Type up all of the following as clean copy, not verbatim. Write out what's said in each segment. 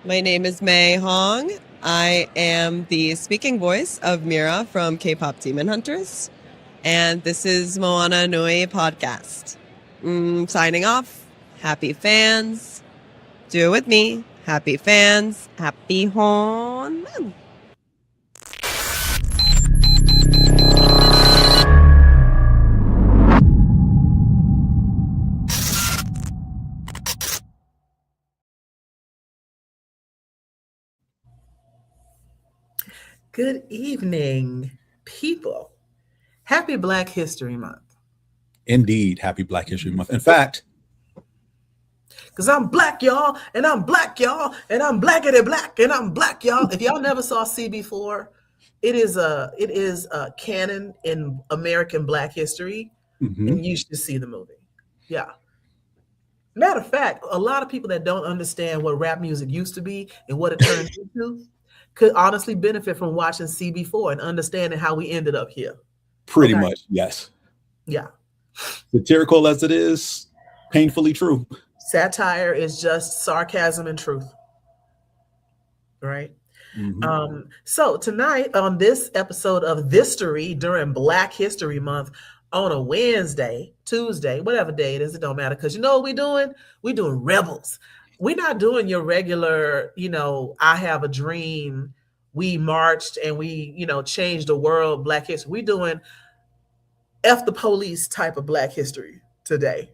My name is May Hong. I am the speaking voice of Mira from K-pop Demon Hunters, and this is Moana Nui podcast. Signing off. Happy fans. Do it with me. Happy fans. Happy Hon. Good evening, people. Happy Black History Month. Indeed, happy Black History Month. In fact, because I'm black, y'all, and I'm black, y'all, and I'm blackity black, and I'm black, y'all. If y'all never saw CB4, it is a canon in American Black history, and you should see the movie. Yeah. Matter of fact, a lot of people that don't understand what rap music used to be and what it turned into could honestly benefit from watching CB4 and understanding how we ended up here. Pretty much, yes. Yeah. Satirical as it is, painfully true. Satire is just sarcasm and truth. Right? So tonight on this episode of THIStory during Black History Month on a Wednesday, Tuesday, whatever day it is, it don't matter. Because you know what we're doing? We're doing Rebels. We're not doing your regular, I have a dream. We marched and we, changed the world, Black history. We're doing F the police type of Black history today.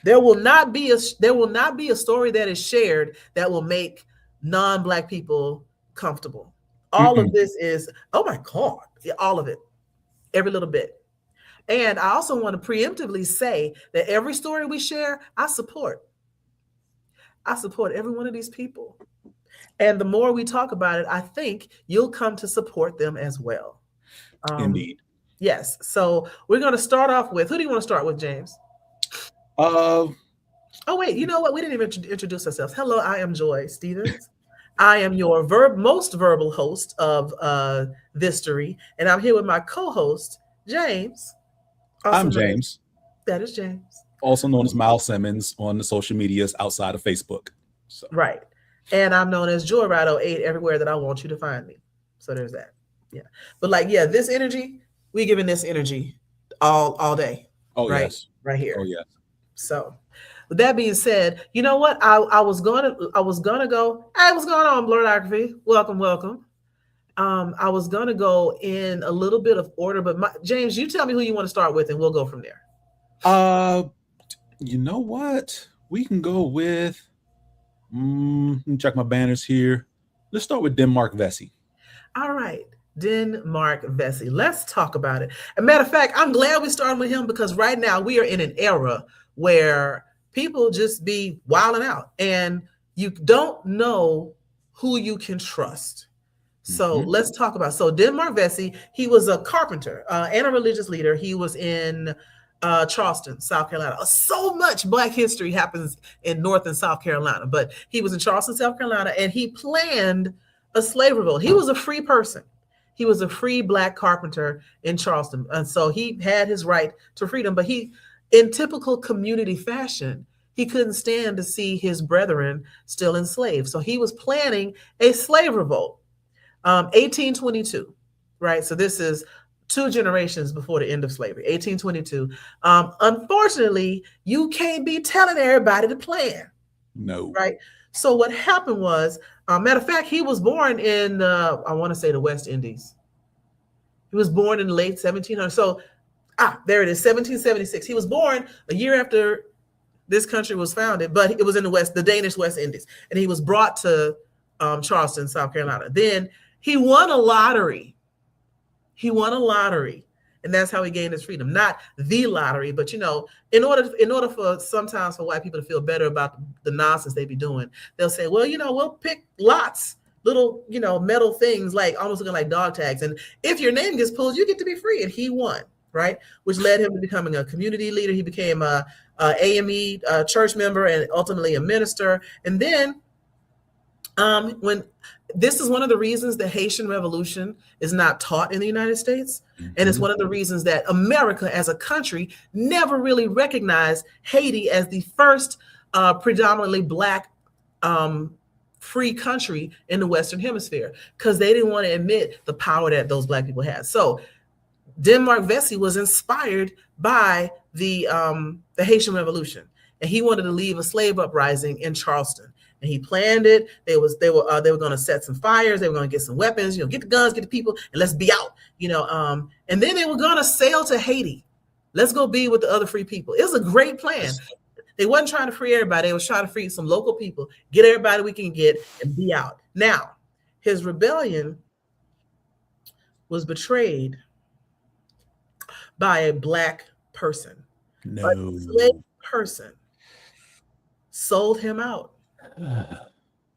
There will not be a story that is shared that will make non-Black people comfortable. All of this is, oh my God, all of it, every little bit. And I also want to preemptively say that every story we share, I support every one of these people. And the more we talk about it, I think you'll come to support them as well. Indeed. Yes. So we're going to start off with, who do you want to start with, James? Oh, wait, you know what? We didn't even introduce ourselves. Hello, I am Joy Stevens. I am your most verbal host of THIStory, and I'm here with my co-host, James. I'm James. That is James. Also known as Miles Simmons on the social medias outside of Facebook. So. Right. And I'm known as Joyride08 everywhere that I want you to find me. So there's that. Yeah. But this energy, we giving this energy all day. Oh, right? Yes. Right here. Oh, yes. So with that being said, you know what? I was gonna go, hey, what's going on, Blurrography? Welcome. I was gonna go in a little bit of order, but James, you tell me who you want to start with and we'll go from there. You know what? We can go with let me check my banners here. Let's start with Denmark Vesey. All right. Denmark Vesey. Let's talk about it. As a matter of fact, I'm glad we started with him because right now we are in an era where people just be wilding out and you don't know who you can trust. So let's talk about, Denmark Vesey, he was a carpenter and a religious leader. He was in Charleston, South Carolina. So much Black history happens in North and South Carolina, but he was in Charleston, South Carolina, and he planned a slave revolt. He was a free person. He was a free Black carpenter in Charleston. And so he had his right to freedom, but he, in typical community fashion, he couldn't stand to see his brethren still enslaved. So he was planning a slave revolt. 1822, right? So this is 2 generations before the end of slavery, 1822. Unfortunately, you can't be telling everybody to plan. No. Right? So what happened was, matter of fact, he was born in, I want to say the West Indies. He was born in the late 1700s. So, there it is, 1776. He was born a year after this country was founded, but it was in the Danish West Indies. And he was brought to Charleston, South Carolina. Then he won a lottery. And that's how he gained his freedom. Not the lottery, but in order for sometimes for white people to feel better about the nonsense they be doing, they'll say, well, we'll pick lots, little, metal things almost looking like dog tags. And if your name gets pulled, you get to be free. And he won, right? Which led him to becoming a community leader. He became a AME church member and ultimately a minister. And then when this is one of the reasons the Haitian Revolution is not taught in the United States. And it's one of the reasons that America as a country never really recognized Haiti as the first predominantly Black free country in the Western Hemisphere because they didn't want to admit the power that those Black people had. So Denmark Vesey was inspired by the Haitian Revolution, and he wanted to lead a slave uprising in Charleston. And he planned it. They were going to set some fires. They were going to get some weapons. Get the guns, get the people, and let's be out. And then they were going to sail to Haiti. Let's go be with the other free people. It was a great plan. They wasn't trying to free everybody. They was trying to free some local people, get everybody we can get, and be out. Now, his rebellion was betrayed by a Black person. No. A slave person sold him out.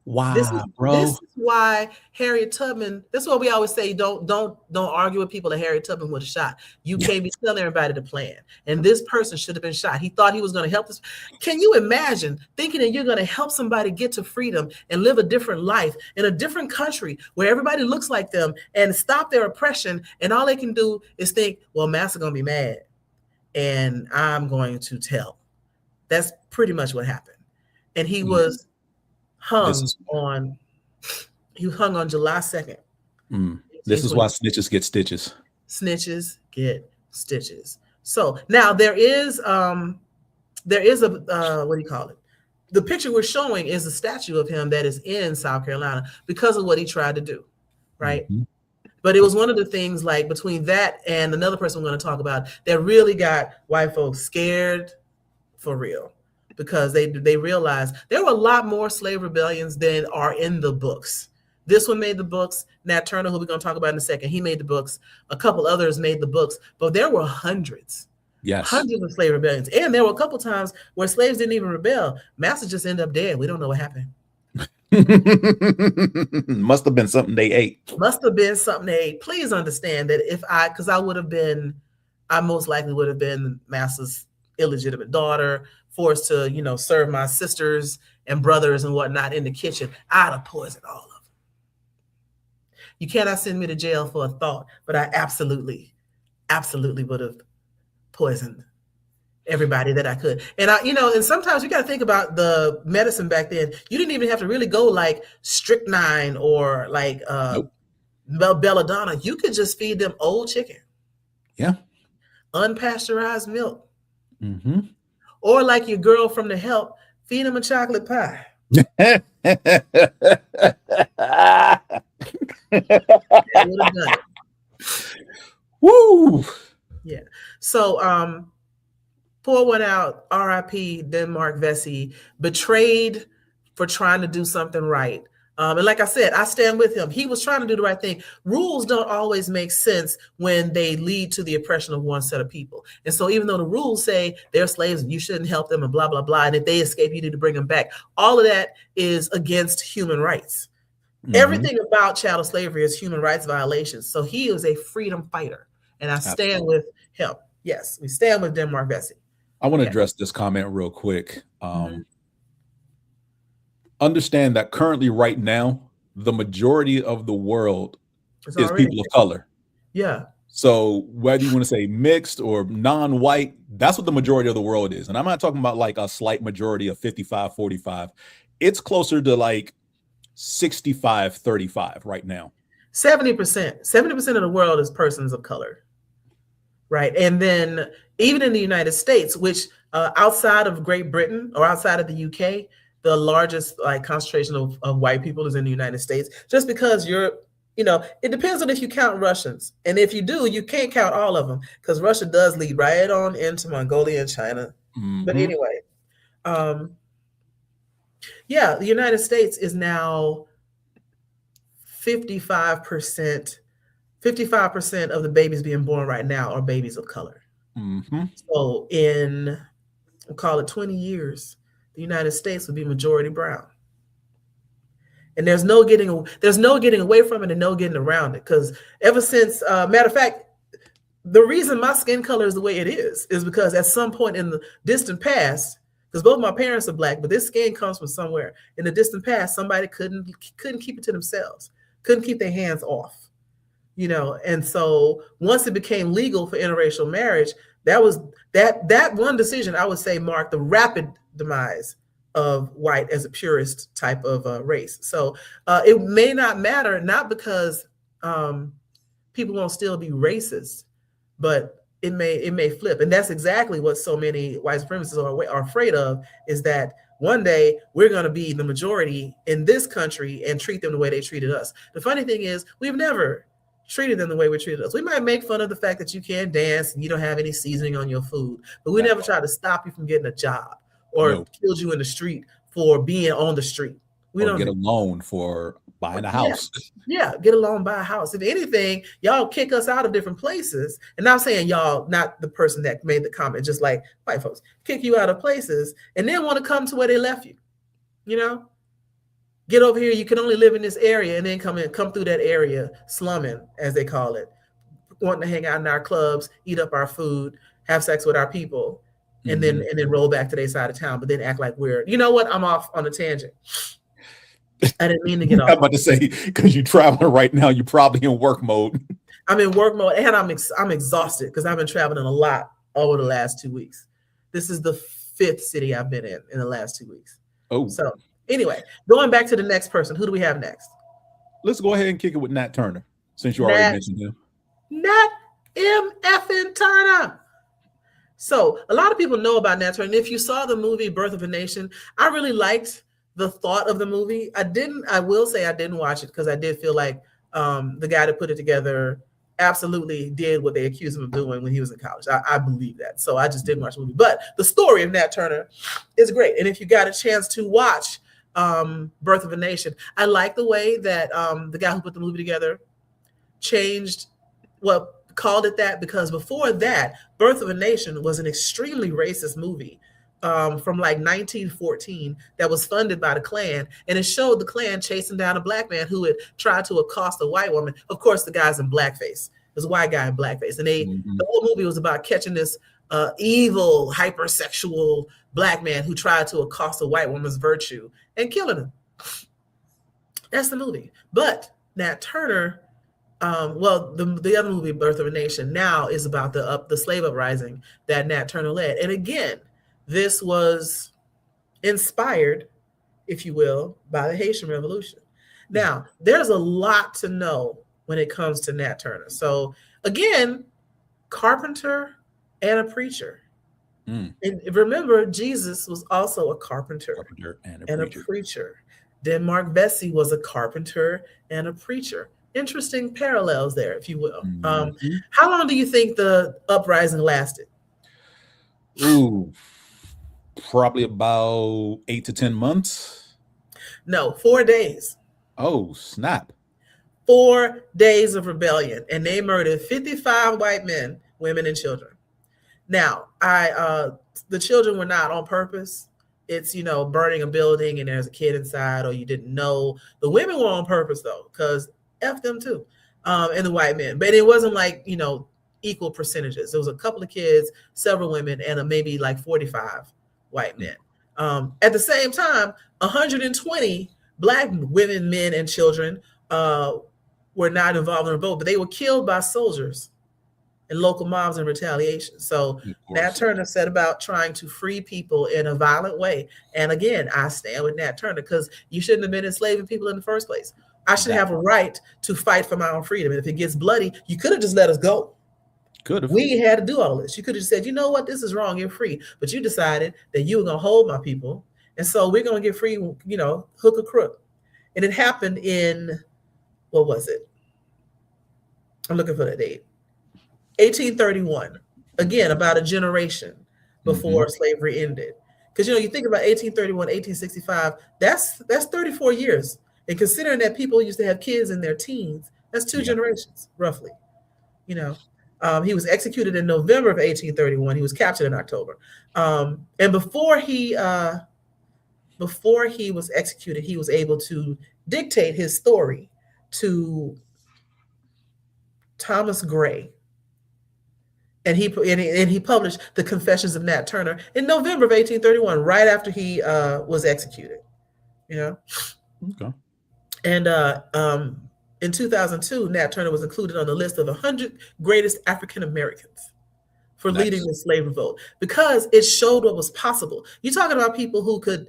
Wow, bro. This is why Harriet Tubman, that's what we always say, don't argue with people that Harriet Tubman would have shot. You can't be telling everybody the plan. And this person should have been shot. He thought he was going to help this. Can you imagine thinking that you're going to help somebody get to freedom and live a different life in a different country where everybody looks like them and stop their oppression, and all they can do is think, well, Master going to be mad and I'm going to tell. That's pretty much what happened. And he was hung on July 2nd. This is why snitches get stitches. Snitches get stitches. So now there is a what do you call it? The picture we're showing is a statue of him that is in South Carolina because of what he tried to do, right? Mm-hmm. But it was one of the things, like, between that and another person we're going to talk about, that really got white folks scared for real. Because they realized there were a lot more slave rebellions than are in the books. This one made the books. Nat Turner, who we're going to talk about in a second, he made the books. A couple others made the books, but there were hundreds. Yes. Hundreds of slave rebellions. And there were a couple times where slaves didn't even rebel. Master just ended up dead. We don't know what happened. Must have been something they ate. Must have been something they ate. Please understand that I most likely would have been Master's illegitimate daughter, forced to, serve my sisters and brothers and whatnot in the kitchen. I'd have poisoned all of them. You cannot send me to jail for a thought, but I absolutely would have poisoned everybody that I could. And and sometimes you got to think about the medicine back then. You didn't even have to really go like strychnine or like belladonna. You could just feed them old chicken. Yeah. Unpasteurized milk. Mm-hmm. Or like your girl from The Help, feed them a chocolate pie. That would have done it. Woo! Yeah. So pour one out, R.I.P. Denmark Vesey, betrayed for trying to do something right. And like I said, I stand with him. He was trying to do the right thing. Rules don't always make sense when they lead to the oppression of one set of people. And so even though the rules say they're slaves and you shouldn't help them and blah, blah, blah, and if they escape, you need to bring them back, all of that is against human rights. Mm-hmm. Everything about chattel slavery is human rights violations. So he is a freedom fighter. And I stand with him. Yes, we stand with Denmark Vesey. I want to address this comment real quick. Understand that currently, right now, the majority of the world is people of color. Yeah. So whether you want to say mixed or non-white, that's what the majority of the world is. And I'm not talking about like a slight majority of 55-45. It's closer to like 65-35 right now. 70% of the world is persons of color. Right. And then even in the United States, which outside of Great Britain or outside of the UK, the largest concentration of white people is in the United States, just because it depends on if you count Russians. And if you do, you can't count all of them because Russia does lead right on into Mongolia and China. Mm-hmm. But anyway, the United States is now 55% of the babies being born right now are babies of color. Mm-hmm. So in, we'll call it 20 years, the United States would be majority brown. And there's no getting away from it and no getting around it. Because ever since, matter of fact, the reason my skin color is the way it is because at some point in the distant past, because both my parents are Black, but this skin comes from somewhere. In the distant past, somebody couldn't keep it to themselves, couldn't keep their hands off, And so once it became legal for interracial marriage, that one decision, I would say, marked the rapid demise of white as a purist type of race. So it may not matter, not because people won't still be racist, but it may flip. And that's exactly what so many white supremacists are afraid of, is that one day we're going to be the majority in this country and treat them the way they treated us. The funny thing is, we've never treated them the way we treated us. We might make fun of the fact that you can't dance and you don't have any seasoning on your food, but we never try to stop you from getting a job or killed you in the street for being on the street. We don't get a loan for buying a house. Yeah, get a loan, buy a house. If anything, y'all kick us out of different places. And I'm saying y'all, not the person that made the comment, just like white folks, kick you out of places and then want to come to where they left you. You know, get over here. You can only live in this area, and then come through that area, slumming, as they call it, wanting to hang out in our clubs, eat up our food, have sex with our people, and then roll back to their side of town, but then act like we're, you know what? I'm off on a tangent. I didn't mean to get off. I'm about to say, because you're traveling right now, you're probably in work mode. I'm in work mode, and I'm exhausted because I've been traveling a lot over the last 2 weeks. This is the 5th city I've been in the last 2 weeks. Oh. So anyway, going back to the next person, who do we have next? Let's go ahead and kick it with Nat Turner, since you already mentioned him. Nat M. Turner. So a lot of people know about Nat Turner. And if you saw the movie Birth of a Nation, I really liked the thought of the movie. I will say I didn't watch it because I did feel like the guy that put it together absolutely did what they accused him of doing when he was in college. I believe that. So I just didn't watch the movie. But the story of Nat Turner is great. And if you got a chance to watch Birth of a Nation, I like the way that the guy who put the movie together called it that, because before that, Birth of a Nation was an extremely racist movie from like 1914 that was funded by the Klan, and it showed the Klan chasing down a black man who had tried to accost a white woman. Of course, the guy's in blackface. There's a white guy in blackface, and the whole movie was about catching this evil, hypersexual black man who tried to accost a white woman's virtue and killing him. That's the movie. But Nat Turner, the other movie, Birth of a Nation, now is about the slave uprising that Nat Turner led. And again, this was inspired, if you will, by the Haitian Revolution. Now, there's a lot to know when it comes to Nat Turner. So again, carpenter and a preacher. And remember, Jesus was also a carpenter and a preacher. Then Mark Vesey was a carpenter and a preacher. Interesting parallels there, if you will. How long do you think the uprising lasted? Ooh, probably about 8 to 10 months. No, 4 days. Oh, snap. 4 days of rebellion, and they murdered 55 white men, women, and children. Now, the children were not on purpose. It's, burning a building and there's a kid inside, or you didn't know. The women were on purpose, though, because F them too, and the white men. But it wasn't like, equal percentages. There was a couple of kids, several women, and maybe like 45 white men. At the same time, 120 black women, men, and children were not involved in the revolt, but they were killed by soldiers and local mobs in retaliation. So Nat Turner set about trying to free people in a violent way. And again, I stand with Nat Turner, because you shouldn't have been enslaving people in the first place. I should have a right to fight for my own freedom. And if it gets bloody, you could have just let us go. Could have. We had to do all this. You could have just said, you know what, this is wrong, you're free. But you decided that you were going to hold my people. And so we're going to get free, hook or crook. And it happened in, what was it? I'm looking for the date. 1831. Again, about a generation before slavery ended. Because, you think about 1831, 1865, that's 34 years. And considering that people used to have kids in their teens, that's 2 generations, roughly. He was executed in November of 1831. He was captured in October. And before he was executed, he was able to dictate his story to Thomas Gray. And he published the Confessions of Nat Turner in November of 1831, right after he was executed. Okay. And in 2002, Nat Turner was included on the list of 100 greatest African Americans for leading the slave revolt, because it showed what was possible. You're talking about people who could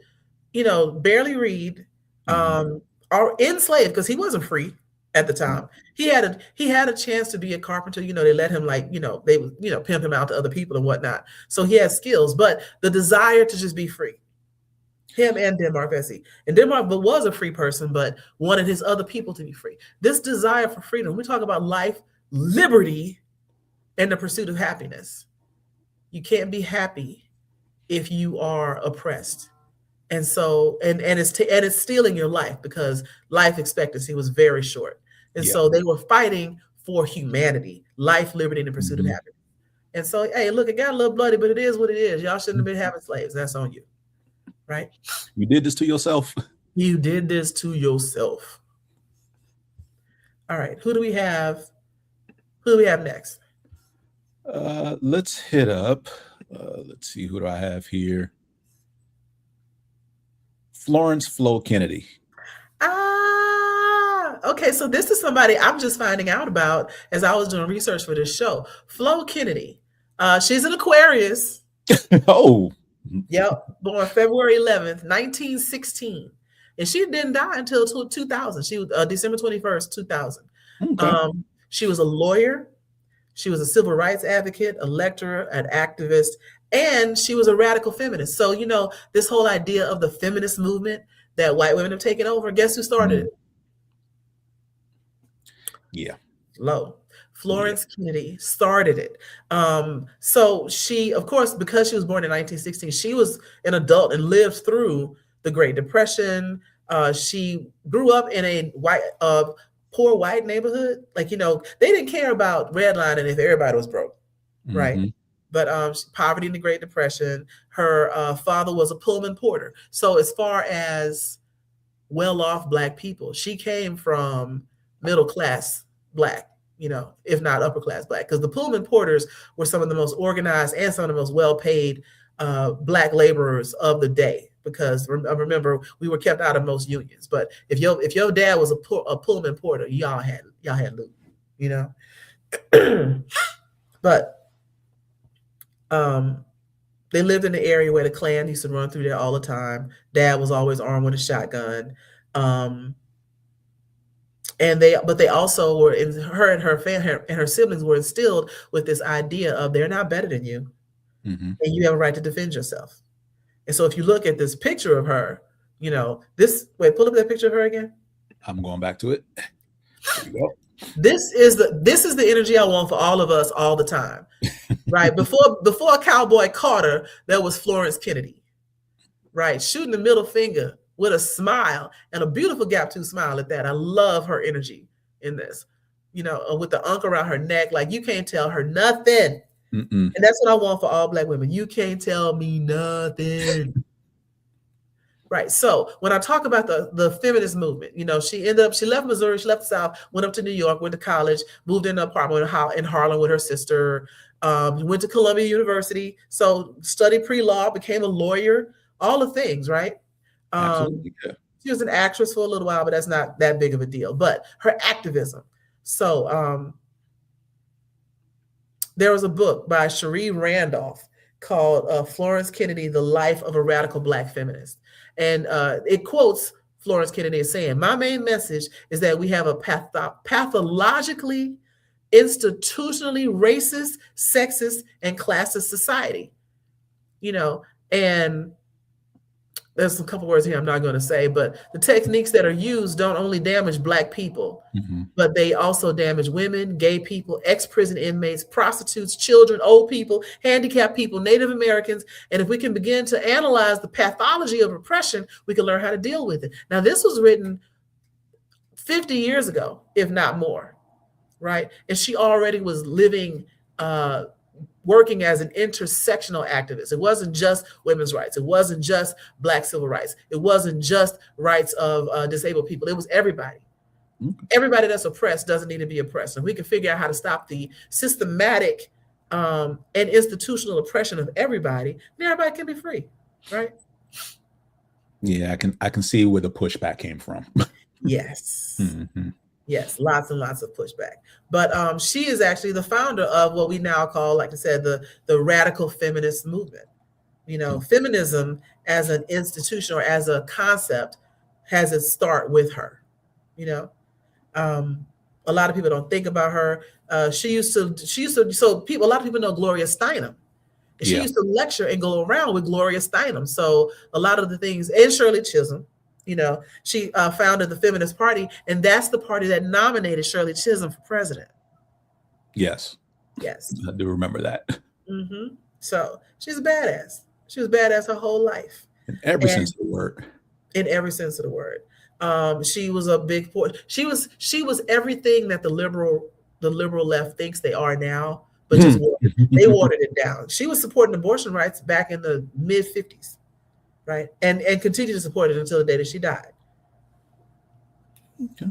barely read, or enslaved, because he wasn't free at the time. He had a chance to be a carpenter. They let him, they would, pimp him out to other people and whatnot. So he had skills, but the desire to just be free. Him and Denmark Vesey. And Denmark was a free person, but wanted his other people to be free. This desire for freedom, we talk about life, liberty, and the pursuit of happiness. You can't be happy if you are oppressed. And so, and it's stealing your life, because life expectancy was very short. And so they were fighting for humanity, life, liberty, and the pursuit of happiness. And so, hey, look, it got a little bloody, but it is what it is. Y'all shouldn't have been having slaves. That's on you. Right? You did this to yourself. You did this to yourself. All right. Who do we have next? Let's hit up. Let's see. Who do I have here? Florence Flo Kennedy. Okay. So this is somebody I'm just finding out about as I was doing research for this show. Flo Kennedy. She's an Aquarius. Oh. Yep. Born February 11th, 1916. And she didn't die until 2000. She was December 21st, 2000. Okay. She was a lawyer. She was a civil rights advocate, a lecturer, an activist, and she was a radical feminist. So, this whole idea of the feminist movement that white women have taken over, guess who started it? Yeah. Florence Kennedy started it. So she, of course, because she was born in 1916, she was an adult and lived through the Great Depression. She grew up in a poor white neighborhood. They didn't care about redlining if everybody was broke, right? But poverty in the Great Depression. Her father was a Pullman porter. So as far as well-off Black people, she came from middle-class Black, if not upper-class Black, because the Pullman porters were some of the most organized and some of the most well-paid Black laborers of the day. Because remember, we were kept out of most unions. But if your dad was a Pullman porter, y'all had loot, But they lived in the area where the Klan used to run through there all the time. Dad was always armed with a shotgun. And they also were, in her and her family and her siblings were instilled with this idea of they're not better than you, and you have a right to defend yourself. And so if you look at this picture of her, pull up that picture of her again. I'm going back to it. There you go. This is the energy I want for all of us all the time, right? Before Cowboy Carter, there was Florence Kennedy, right? Shooting the middle finger with a smile, and a beautiful gap tooth smile at that. I love her energy in this, with the unk around her neck, like you can't tell her nothing. And that's what I want for all Black women. You can't tell me nothing. Right. So when I talk about the feminist movement, she left Missouri, she left the South, went up to New York, went to college, moved in an apartment in Harlem with her sister, went to Columbia University. So studied pre-law, became a lawyer, all the things, right? Absolutely. Yeah. She was an actress for a little while, but that's not that big of a deal. But her activism. So there was a book by Cherie Randolph called Florence Kennedy, The Life of a Radical Black Feminist. And it quotes Florence Kennedy as saying, my main message is that we have a pathologically, institutionally racist, sexist, and classist society. And there's a couple words here I'm not going to say, but the techniques that are used don't only damage Black people, but they also damage women, gay people, ex-prison inmates, prostitutes, children, old people, handicapped people, Native Americans. And if we can begin to analyze the pathology of oppression, we can learn how to deal with it. Now, this was written 50 years ago, if not more, right? And she already was living, working as an intersectional activist. It wasn't just women's rights. It wasn't just Black civil rights. It wasn't just rights of disabled people. It was everybody. Everybody that's oppressed doesn't need to be oppressed. And we can figure out how to stop the systematic and institutional oppression of everybody, then everybody can be free, right? Yeah, I can see where the pushback came from. Yes. Yes, lots and lots of pushback. But she is actually the founder of what we now call, like I said, the radical feminist movement. Feminism as an institution or as a concept has its start with her. A lot of people don't think about her. She used to, so a lot of people know Gloria Steinem. And she used to lecture and go around with Gloria Steinem. So a lot of the things, and Shirley Chisholm, she founded the Feminist Party, and that's the party that nominated Shirley Chisholm for president. Yes. I do remember that. Mm-hmm. So she's a badass. She was badass her whole life. In every sense of the word. In every sense of the word. She was a big force. She was everything that the liberal left thinks they are now, but just they watered it down. She was supporting abortion rights back in the mid 50s, right? And continued to support it until the day that she died. Okay.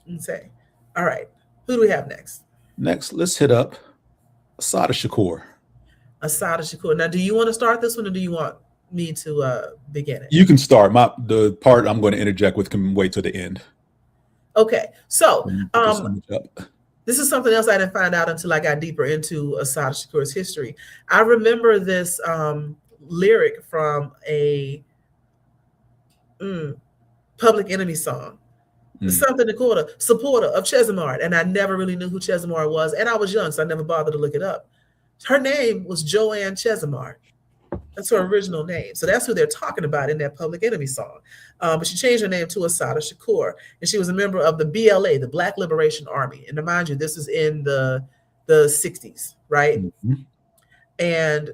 Insane. All right. Who do we have next? Next, let's hit up Assata Shakur. Assata Shakur. Now, do you want to start this one, or do you want me to begin it? You can start. The part I'm going to interject with can wait till the end. Okay. So this is something else I didn't find out until I got deeper into Assata Shakur's history. I remember this lyric from a Public Enemy song. Something Dakota, supporter of Chesimard. And I never really knew who Chesimard was. And I was young, so I never bothered to look it up. Her name was Joanne Chesimard. That's her original name. So that's who they're talking about in that Public Enemy song. But she changed her name to Assata Shakur. And she was a member of the BLA, the Black Liberation Army. And to mind you, this is in the 60s, right? Mm-hmm. And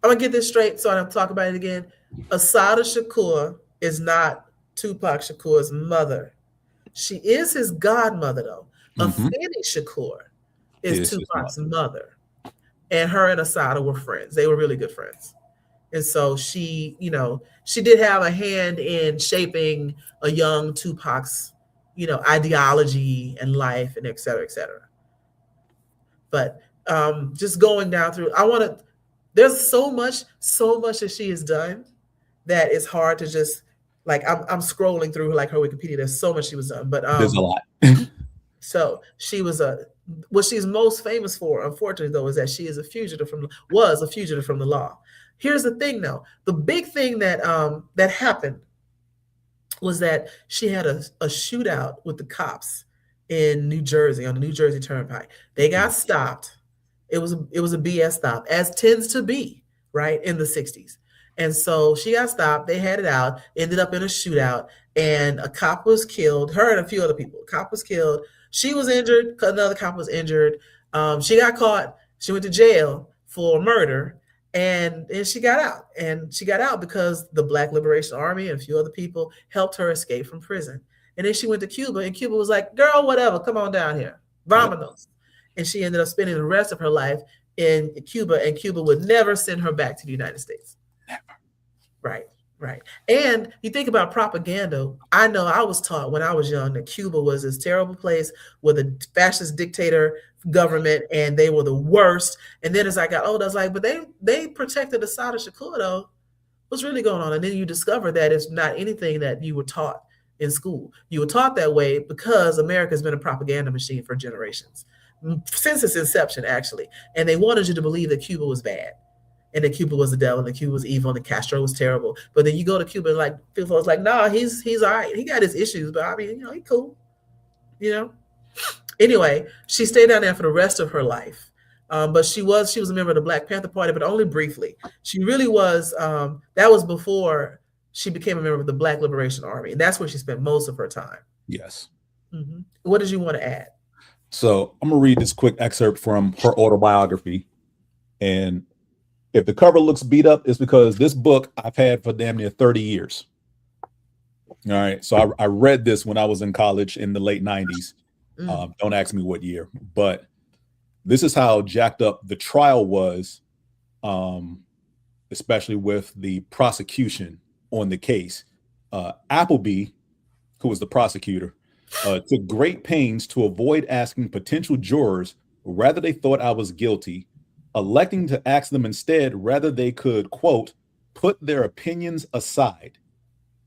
I'm going to get this straight so I don't talk about it again. Assata Shakur is not Tupac Shakur's mother. She is his godmother, though. Afeni Shakur is Tupac's mother. And her and Assata were friends. They were really good friends. And so she did have a hand in shaping a young Tupac's, ideology and life and et cetera, et cetera. But just going down through, there's so much that she has done that it's hard to just, I'm scrolling through her Wikipedia. There's so much she was done, but there's a lot. So she was what she's most famous for, unfortunately, though, is that she is was a fugitive from the law. Here's the thing, though. The big thing that happened was that she had a shootout with the cops in New Jersey on the New Jersey Turnpike. They got stopped. It was a BS stop, as tends to be, right, in the 60s. And so she got stopped. They had it out, ended up in a shootout, and a cop was killed, her and a few other people. A cop was killed. She was injured. Another cop was injured. She got caught. She went to jail for murder, and she got out. And she got out because the Black Liberation Army and a few other people helped her escape from prison. And then she went to Cuba, and Cuba was like, girl, whatever, come on down here. Vámonos. And she ended up spending the rest of her life in Cuba, and Cuba would never send her back to the United States. Never. Right. And you think about propaganda. I know I was taught when I was young that Cuba was this terrible place with a fascist dictator government, and they were the worst. And then as I got older, I was like, but they protected Assata Shakur, though. What's really going on? And then you discover that it's not anything that you were taught in school. You were taught that way because America's been a propaganda machine for generations, since its inception, actually. And they wanted you to believe that Cuba was bad, and that Cuba was the devil, and that Cuba was evil, and that Castro was terrible. But then you go to Cuba, and people was like, nah, he's all right. He got his issues, but I mean, he's cool. Anyway, she stayed down there for the rest of her life. But she was a member of the Black Panther Party, but only briefly. She really was. That was before she became a member of the Black Liberation Army, and that's where she spent most of her time. Yes. Mm-hmm. What did you want to add? So I'm gonna read this quick excerpt from her autobiography, and if the cover looks beat up, it's because this book I've had for damn near 30 years. All right. So I read this when I was in college in the late 90s. Don't ask me what year, but this is how jacked up the trial was, especially with the prosecution on the case. Appleby, who was the prosecutor, took great pains to avoid asking potential jurors whether they thought I was guilty, electing to ask them instead whether they could, quote, put their opinions aside.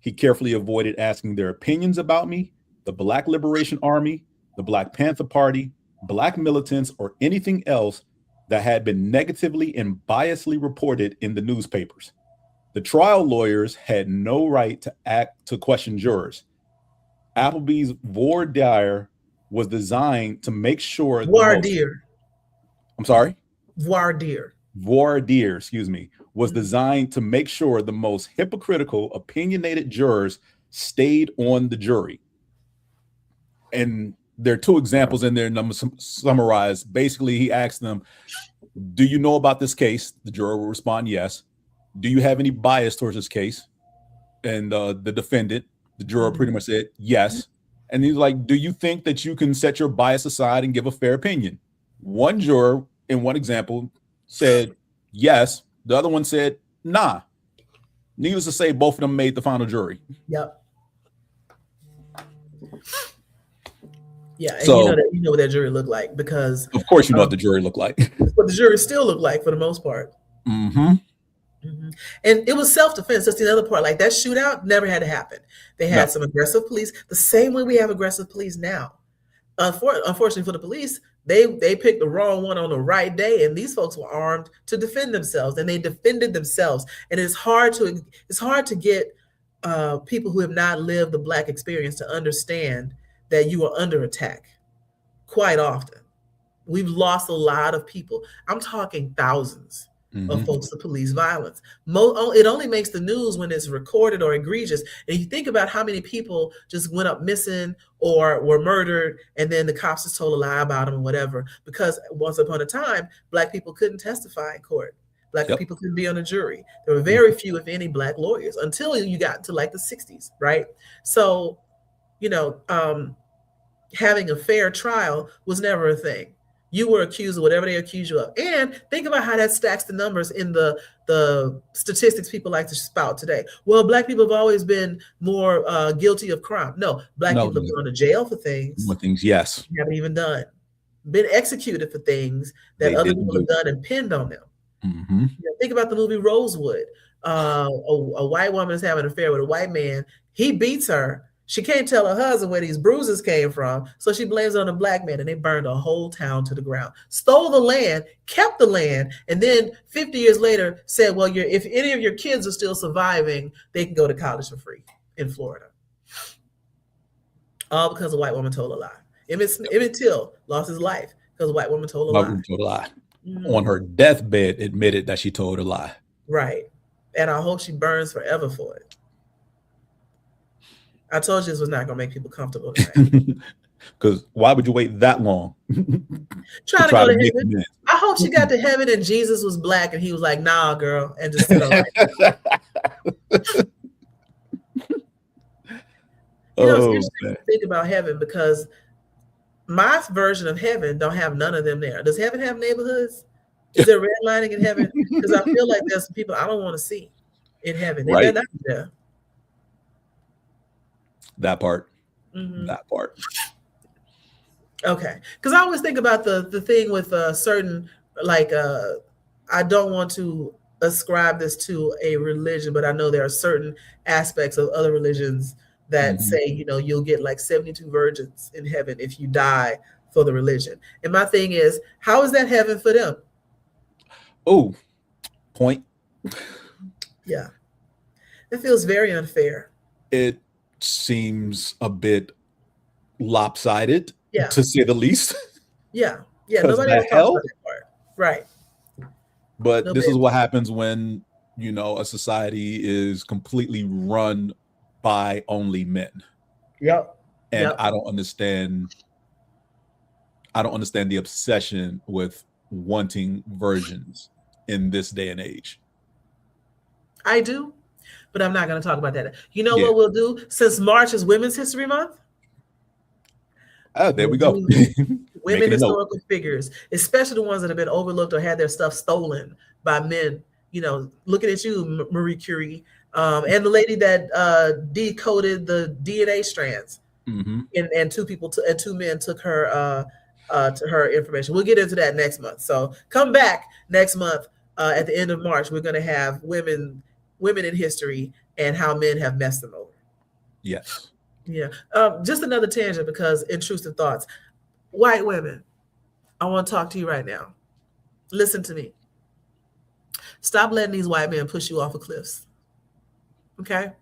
He carefully avoided asking their opinions about me, the Black Liberation Army, the Black Panther Party, Black militants, or anything else that had been negatively and biasly reported in the newspapers. The trial lawyers had no right to question jurors. Applebee's voir dire was designed to make sure voir dire. I'm sorry? Voir dire. Voir dire, excuse me, was designed to make sure the most hypocritical, opinionated jurors stayed on the jury. And there are 2 examples in there, and I'm going to summarize. Basically, he asked them, do you know about this case? The juror will respond, yes. Do you have any bias towards this case? And the defendant, the juror pretty much said, yes. And he's like, do you think that you can set your bias aside and give a fair opinion? One juror, in one example, said, yes. The other one said, nah. Needless to say, both of them made the final jury. Yep. Yeah, and so, you know what that jury looked like, because of course you know what the jury looked like. What the jury still looked like for the most part. And it was self-defense. That's the other part. Like, that shootout never had to happen. They had some aggressive police, the same way we have aggressive police now. Unfortunately for the police, they picked the wrong one on the right day, and these folks were armed to defend themselves, and they defended themselves. And it's hard to get people who have not lived the Black experience to understand that you are under attack quite often. We've lost a lot of people. I'm talking thousands of folks to police violence. It only makes the news when it's recorded or egregious. And you think about how many people just went up missing or were murdered, and then the cops just told a lie about them or whatever, because once upon a time, Black people couldn't testify in court. Black people couldn't be on a jury. There were very few, if any, Black lawyers until you got to like the 60s, right? So, having a fair trial was never a thing. You were accused of whatever they accused you of. And think about how that stacks the numbers in the statistics people like to spout today. Well, Black people have always been more guilty of crime. No, Black people have gone to jail for things. Yes. You haven't even done. Been executed for things that other people have done and pinned on them. Think about the movie Rosewood. A white woman is having an affair with a white man. He beats her. She can't tell her husband where these bruises came from, so she blames it on a Black man, and they burned a whole town to the ground. Stole the land, kept the land, and then 50 years later said, well, if any of your kids are still surviving, they can go to college for free in Florida. All because a white woman told a lie. Emmett Till lost his life because a white woman told a lie. On her deathbed, admitted that she told a lie. Right. And I hope she burns forever for it. I told you this was not going to make people comfortable tonight. Because why would you wait that long? Trying to go to heaven. I hope she got to heaven and Jesus was Black and he was like, nah, girl, and just sit on it's interesting to think about heaven, because my version of heaven don't have none of them there. Does heaven have neighborhoods? Is there redlining in heaven? Because I feel like there's some people I don't want to see in heaven. They better not be there. That part. That part. Okay. Because I always think about the thing with certain, like, I don't want to ascribe this to a religion, but I know there are certain aspects of other religions that say, you'll get like 72 virgins in heaven if you die for the religion. And my thing is, how is that heaven for them? Oh, point. Yeah. It feels very unfair. It seems a bit lopsided, to say the least. Yeah. Nobody else talks about that part. Right. But this is what happens when, a society is completely run by only men. Yep. And I don't understand the obsession with wanting virgins in this day and age. I do. But I'm not going to talk about that. You know what we'll do? Since March is Women's History Month. Oh, there we go. Women historical figures, especially the ones that have been overlooked or had their stuff stolen by men. Looking at you, Marie Curie, and the lady that decoded the DNA strands. And two men took her to her information. We'll get into that next month. So come back next month at the end of March. We're going to have women in history and how men have messed them over. Yes. Yeah. Just another tangent, because intrusive thoughts. White women, I want to talk to you right now. Listen to me. Stop letting these white men push you off of cliffs. Okay?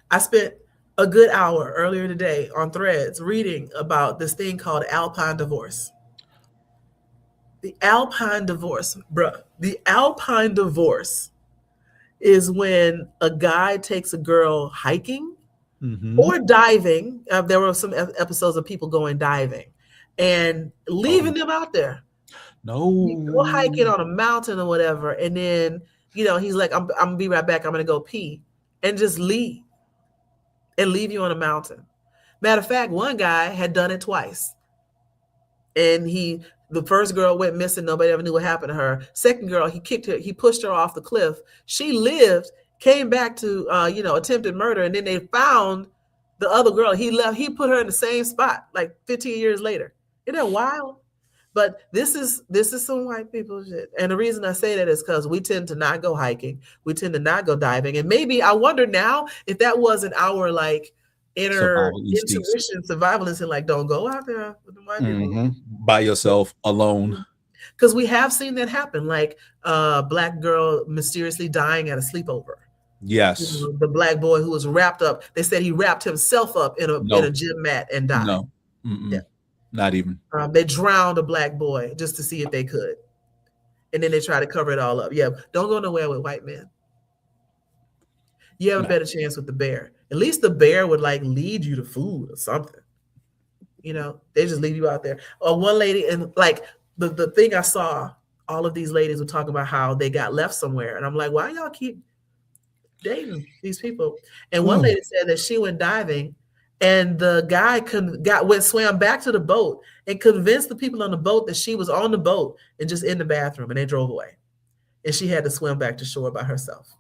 I spent a good hour earlier today on Threads reading about this thing called Alpine divorce. The Alpine divorce, bruh. The Alpine divorce is when a guy takes a girl hiking or diving. There were some episodes of people going diving and leaving them out there. No. You go hiking on a mountain or whatever, and then, he's like, I'm gonna be right back. I'm gonna go pee, and just leave you on a mountain. Matter of fact, one guy had done it twice. And the first girl went missing. Nobody ever knew what happened to her. Second girl, he pushed her off the cliff. She lived, came back to, attempted murder. And then they found the other girl. He put her in the same spot like 15 years later. Isn't that wild? But this is some white people shit. And the reason I say that is because we tend to not go hiking. We tend to not go diving. And maybe I wonder now if that wasn't our inner intuition, survival instinct, like, don't go out there with the white people. By yourself, alone. Because we have seen that happen, like black girl mysteriously dying at a sleepover. Yes. The black boy who was wrapped up, they said he wrapped himself up in a gym mat and died. No. Yeah. Not even. They drowned a black boy just to see if they could. And then they try to cover it all up. Yeah, don't go nowhere with white men. You have a better chance with the bear. At least the bear would lead you to food or something. They just leave you out there. Or one lady, and the thing I saw, all of these ladies were talking about how they got left somewhere. And I'm like, why y'all keep dating these people? And one lady said that she went diving and the guy swam back to the boat and convinced the people on the boat that she was on the boat and just in the bathroom, and they drove away. And she had to swim back to shore by herself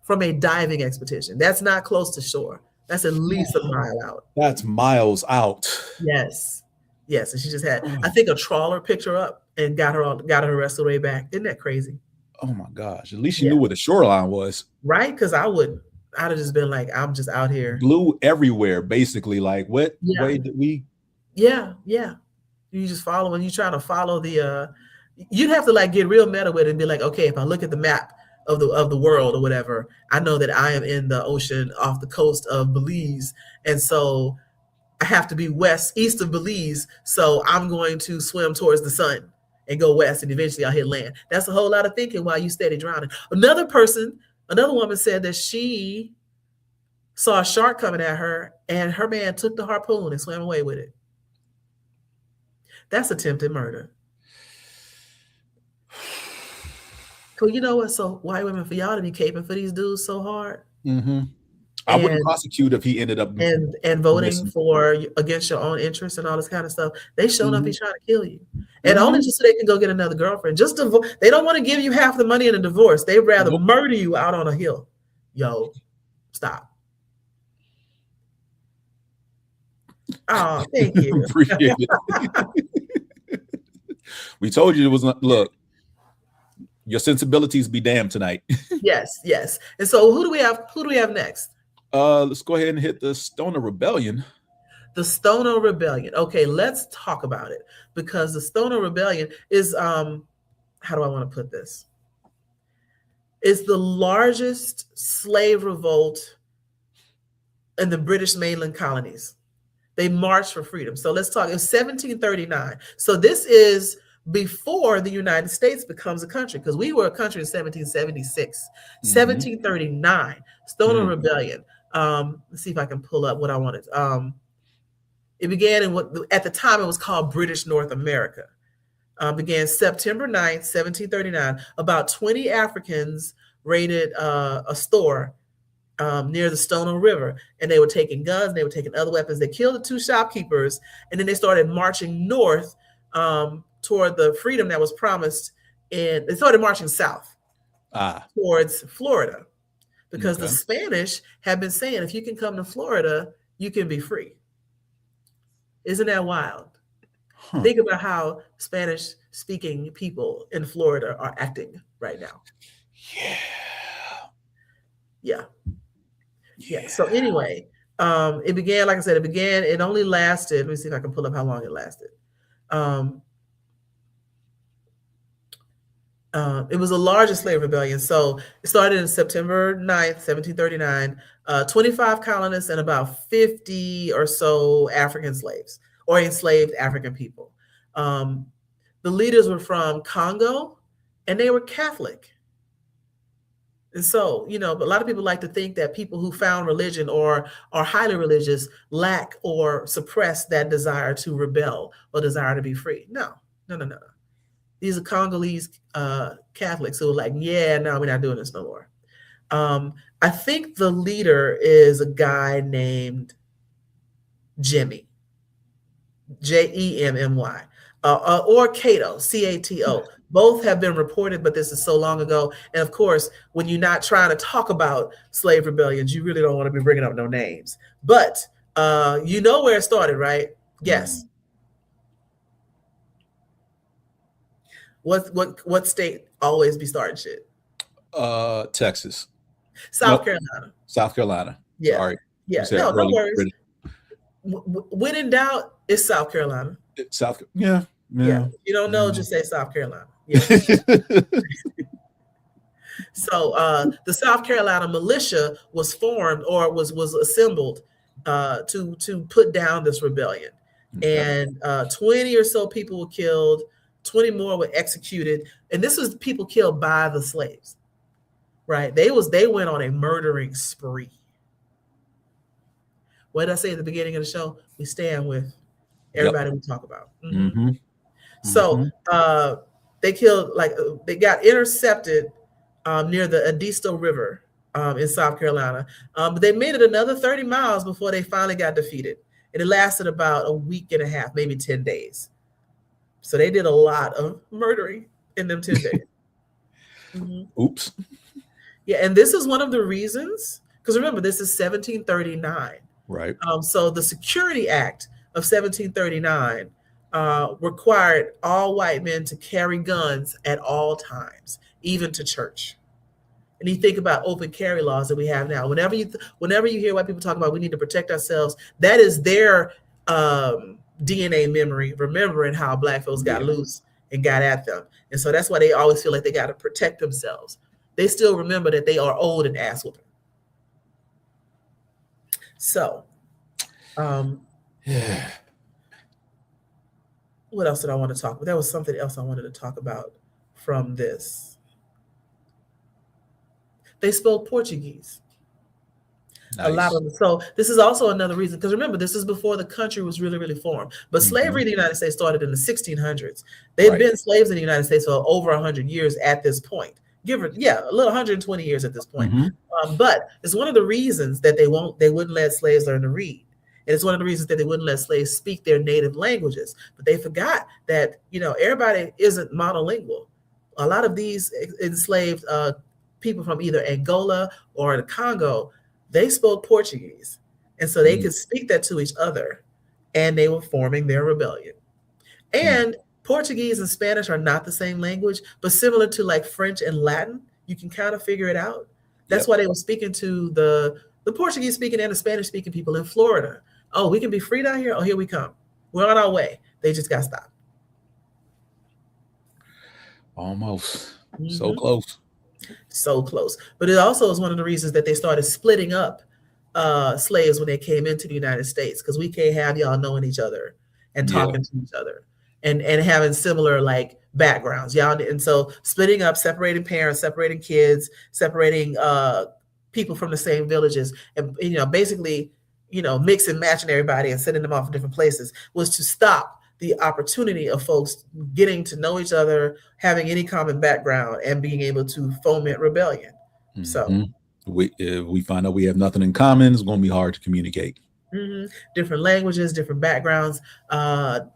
from a diving expedition. That's not close to shore. That's at least a mile out. That's miles out. Yes. And she just had, I think, a trawler picked her up and got her the rest of the way back. Isn't that crazy? Oh my gosh. At least you knew where the shoreline was. Right? Because I'd have just been like, I'm just out here. Blue everywhere, basically. Like, what way did we? Yeah. You just follow, and you try to follow you'd have to get real meta with it and be like, okay, if I look at the map of the world or whatever, I know that I am in the ocean off the coast of Belize. And so I have to be east of Belize. So I'm going to swim towards the sun and go west, and eventually I'll hit land. That's a whole lot of thinking while you steady drowning. Another woman said that she saw a shark coming at her, and her man took the harpoon and swam away with it. That's attempted murder. So you know what? So white women, for y'all to be caping for these dudes so hard. I wouldn't prosecute if he ended up and voting for against your own interests and all this kind of stuff. They showed up, he's trying to kill you, and only just so they can go get another girlfriend. Just they don't want to give you half the money in a divorce. They'd rather murder you out on a hill. Yo, stop. Oh, thank you. Appreciate it. We told you it was not. Look, your sensibilities be damned tonight. Yes. And so who do we have next? Let's go ahead and hit the Stoner Rebellion. The Stoner Rebellion. Okay, let's talk about it, because the Stoner Rebellion is how do I want to put this? It's the largest slave revolt in the British mainland colonies. They marched for freedom. So let's talk. It's 1739. So this is before the United States becomes a country, because we were a country in 1776. 1739, Stoner Rebellion. Let's see if I can pull up what I wanted. It began in at the time it was called British North America. Began September 9th, 1739. About 20 Africans raided a store near the Stoner River, and they were taking guns, they were taking other weapons. They killed the 2 shopkeepers, and then they started marching north toward the freedom that was promised, and they started marching south towards Florida, because the Spanish had been saying, if you can come to Florida, you can be free. Isn't that wild? Think about how Spanish-speaking people in Florida are acting right now. Yeah. So anyway, it began, like I said, it only lasted, let me see if I can pull up how long it lasted. It was the largest slave rebellion. So it started in September 9th, 1739. 25 colonists and about 50 or so African slaves or enslaved African people. The leaders were from Congo, and they were Catholic. And so, a lot of people like to think that people who found religion or are highly religious lack or suppress that desire to rebel or desire to be free. No. These are Congolese Catholics who are like, yeah, no, we're not doing this no more. I think the leader is a guy named Jimmy, Jemmy, or Cato, Cato. Both have been reported, but this is so long ago. And of course, when you're not trying to talk about slave rebellions, you really don't want to be bringing up no names. But you know where it started, right? Guess. What state always be starting shit? Texas. South Carolina. South Carolina. Yeah. Sorry. Yeah. No worries. When in doubt, it's South Carolina. Yeah. You don't know, just say South Carolina. Yeah. So the South Carolina militia was formed or was assembled to put down this rebellion. Okay. And 20 or so people were killed, 20 more were executed. And this was people killed by the slaves, right? They went on a murdering spree. What did I say at the beginning of the show? We stand with everybody we talk about. Mm-hmm. So they killed, they got intercepted near the Edisto River in South Carolina. But they made it another 30 miles before they finally got defeated. And it lasted about a week and a half, maybe 10 days. So they did a lot of murdering in them 10 days. Oops. Yeah, and this is one of the reasons, because remember, this is 1739. Right. So the Security Act of 1739 required all white men to carry guns at all times, even to church. And you think about open carry laws that we have now. Whenever you hear white people talk about we need to protect ourselves, that is their DNA memory, remembering how black folks got loose and got at them. And so that's why they always feel like they got to protect themselves. They still remember that they are old and ass whooping. So, what else did I want to talk about? There was something else I wanted to talk about from this. They spoke Portuguese. Nice. A lot of them. So this is also another reason, because remember, this is before the country was really, really formed. But slavery in the United States started in the 1600s. They've been slaves in the United States for over 100 years at this point. A little 120 years at this point. But it's one of the reasons that they wouldn't let slaves learn to read. And it's one of the reasons that they wouldn't let slaves speak their native languages. But they forgot that, everybody isn't monolingual. A lot of these enslaved people from either Angola or the Congo, they spoke Portuguese. And so they could speak that to each other, and they were forming their rebellion. And Portuguese and Spanish are not the same language, but similar to like French and Latin, you can kind of figure it out. That's why they were speaking to the Portuguese speaking and the Spanish speaking people in Florida. Oh, we can be free down here. Oh, here we come. We're on our way. They just got stopped. Almost. So close. So close. But it also is one of the reasons that they started splitting up slaves when they came into the United States, because we can't have y'all knowing each other and talking to each other and having similar backgrounds. Y'all, and so splitting up, separating parents, separating kids, separating people from the same villages, and basically mix and matching everybody and sending them off in different places was to stop the opportunity of folks getting to know each other, having any common background, and being able to foment rebellion. So if we find out we have nothing in common, it's going to be hard to communicate. Different languages, different backgrounds, and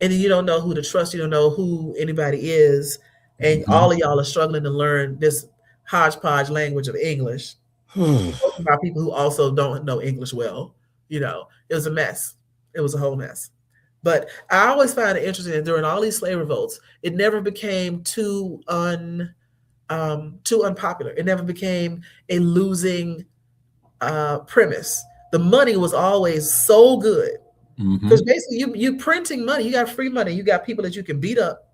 you don't know who to trust. You don't know who anybody is, and all of y'all are struggling to learn this hodgepodge language of English about people who also don't know English well. It was a mess. It was a whole mess. But I always find it interesting that during all these slave revolts, it never became too unpopular. It never became a losing premise. The money was always so good, because basically you printing money, you got free money, you got people that you can beat up,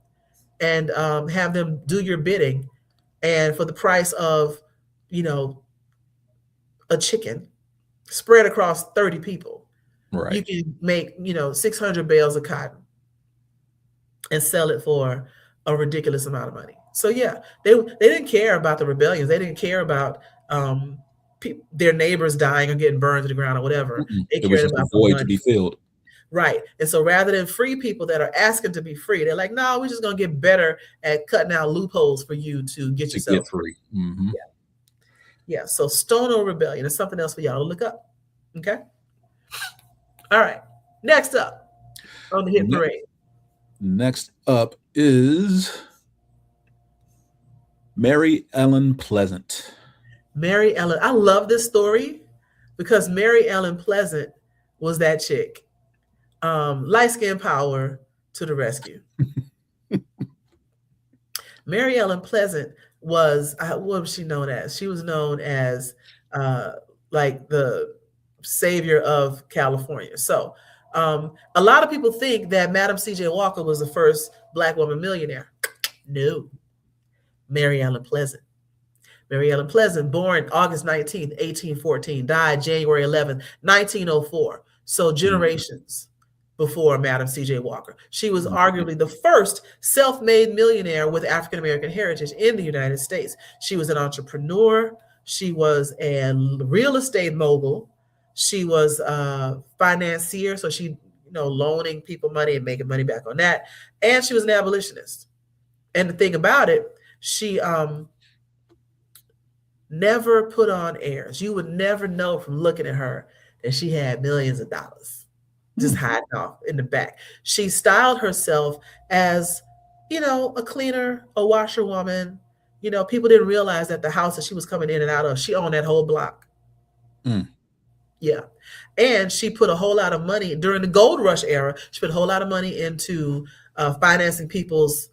and have them do your bidding. And for the price of, a chicken spread across 30 people, you can make, 600 bales of cotton and sell it for a ridiculous amount of money. So yeah, they didn't care about the rebellions. They didn't care about their neighbors dying or getting burned to the ground or whatever. They cared about the money to be filled. Right. And so rather than free people that are asking to be free, they're like, no, we're just going to get better at cutting out loopholes for you to get yourself free. Mm-hmm. Yeah. So Stono Rebellion is something else for y'all to look up. Okay. All right. Next up on the hit parade. Next up is Mary Ellen Pleasant. Mary Ellen. I love this story because Mary Ellen Pleasant was that chick. Light skin power to the rescue. Mary Ellen Pleasant was, what was she known as? She was known as like the savior of California. So a lot of people think that Madam C.J. Walker was the first Black woman millionaire. No. Mary Ellen Pleasant. Mary Ellen Pleasant, born August 19th, 1814, died January 11th, 1904. So generations before Madam C.J. Walker. She was arguably the first self-made millionaire with African-American heritage in the United States. She was an entrepreneur. She was a real estate mogul. She was a financier. So she, loaning people money and making money back on that. And she was an abolitionist. And the thing about it, she never put on airs. You would never know from looking at her that she had millions of dollars just hiding off in the back. She styled herself as, a cleaner, a washerwoman. People didn't realize that the house that she was coming in and out of, she owned that whole block. Yeah. And she put a whole lot of money during the gold rush era. She put a whole lot of money into financing people's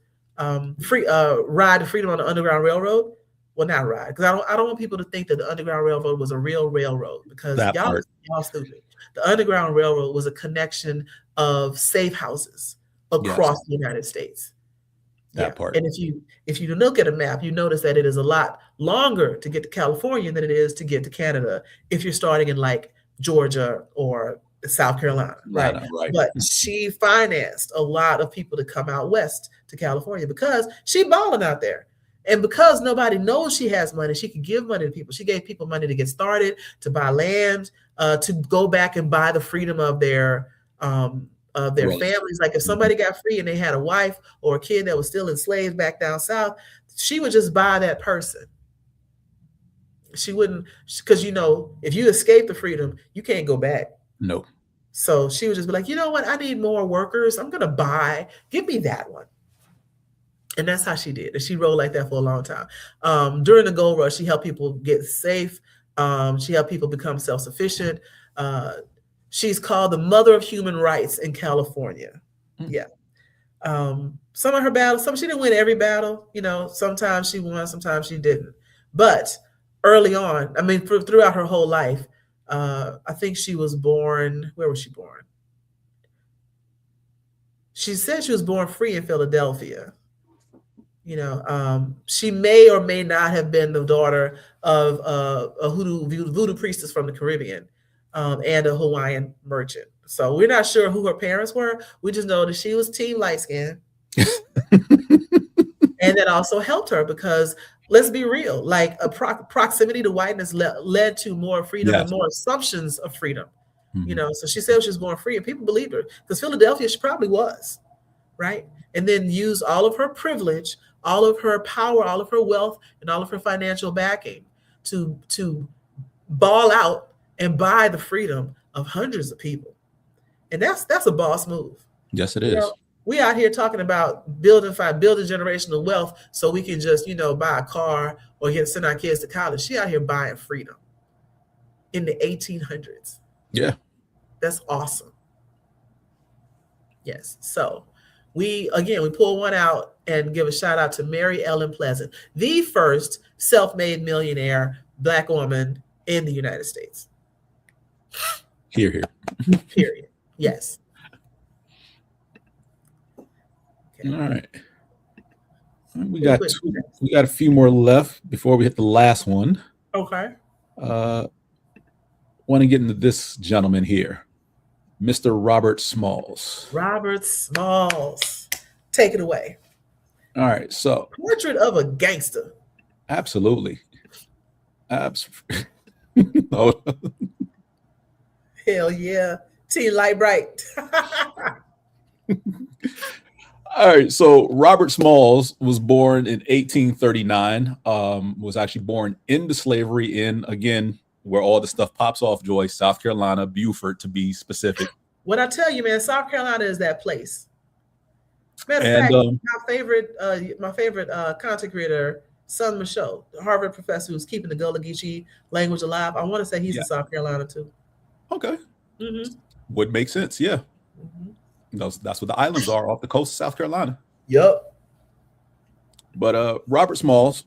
free ride to freedom on the Underground Railroad. Well, not ride, because I don't want people to think that the Underground Railroad was a real railroad, because y'all stupid. The Underground Railroad was a connection of safe houses across the United States. That part. And if you look at a map, you notice that it is a lot longer to get to California than it is to get to Canada if you're starting in like Georgia or South Carolina, right? But she financed a lot of people to come out west to California because she balling out there. And because nobody knows she has money, she could give money to people. She gave people money to get started, to buy land, to go back and buy the freedom of their families. Like if somebody got free and they had a wife or a kid that was still enslaved back down south, she would just buy that person. She wouldn't, because if you escape the freedom, you can't go back. No. So she would just be like, you know what? I need more workers. I'm gonna give me that one. And that's how she did. And she rolled like that for a long time. During the gold rush, she helped people get safe. She helped people become self-sufficient. She's called the mother of human rights in California. Yeah. Some of her battles, she didn't win every battle. Sometimes she won, sometimes she didn't. But early on, throughout her whole life, I think she was born, where was she born? She said she was born free in Philadelphia. She may or may not have been the daughter of a voodoo priestess from the Caribbean and a Hawaiian merchant. So we're not sure who her parents were. We just know that she was team light skin. And that also helped her because, let's be real, like a proximity to whiteness led to more freedom and more assumptions of freedom. So she said she was born free and people believed her because Philadelphia, she probably was, right? And then used all of her privilege, all of her power, all of her wealth, and all of her financial backing to ball out and buy the freedom of hundreds of people. And that's a boss move. Yes, it is. We out here talking about building generational wealth so we can just, buy a car or send our kids to college. She out here buying freedom in the 1800s. Yeah. That's awesome. Yes. So we pull one out and give a shout out to Mary Ellen Pleasant, the first self-made millionaire Black woman in the United States. Here. Yes. Okay. All right. We got a few more left before we hit the last one. Okay. Want to get into this gentleman here, Mr. Robert Smalls. Robert Smalls. Take it away. All right. So, Portrait of a Gangster. Absolutely. Oh. Hell yeah. Teen Light Bright. All right. So Robert Smalls was born in 1839, was actually born into slavery in, again, where all the stuff pops off, Joy, South Carolina, Beaufort, to be specific. What I tell you, man, South Carolina is that place. Matter of fact, my favorite content creator, Son Michaud, the Harvard professor who's keeping the Gullah Geechee language alive. I want to say he's in South Carolina too. Okay. Would make sense, yeah. That's what the islands are off the coast of South Carolina. Yep. But Robert Smalls,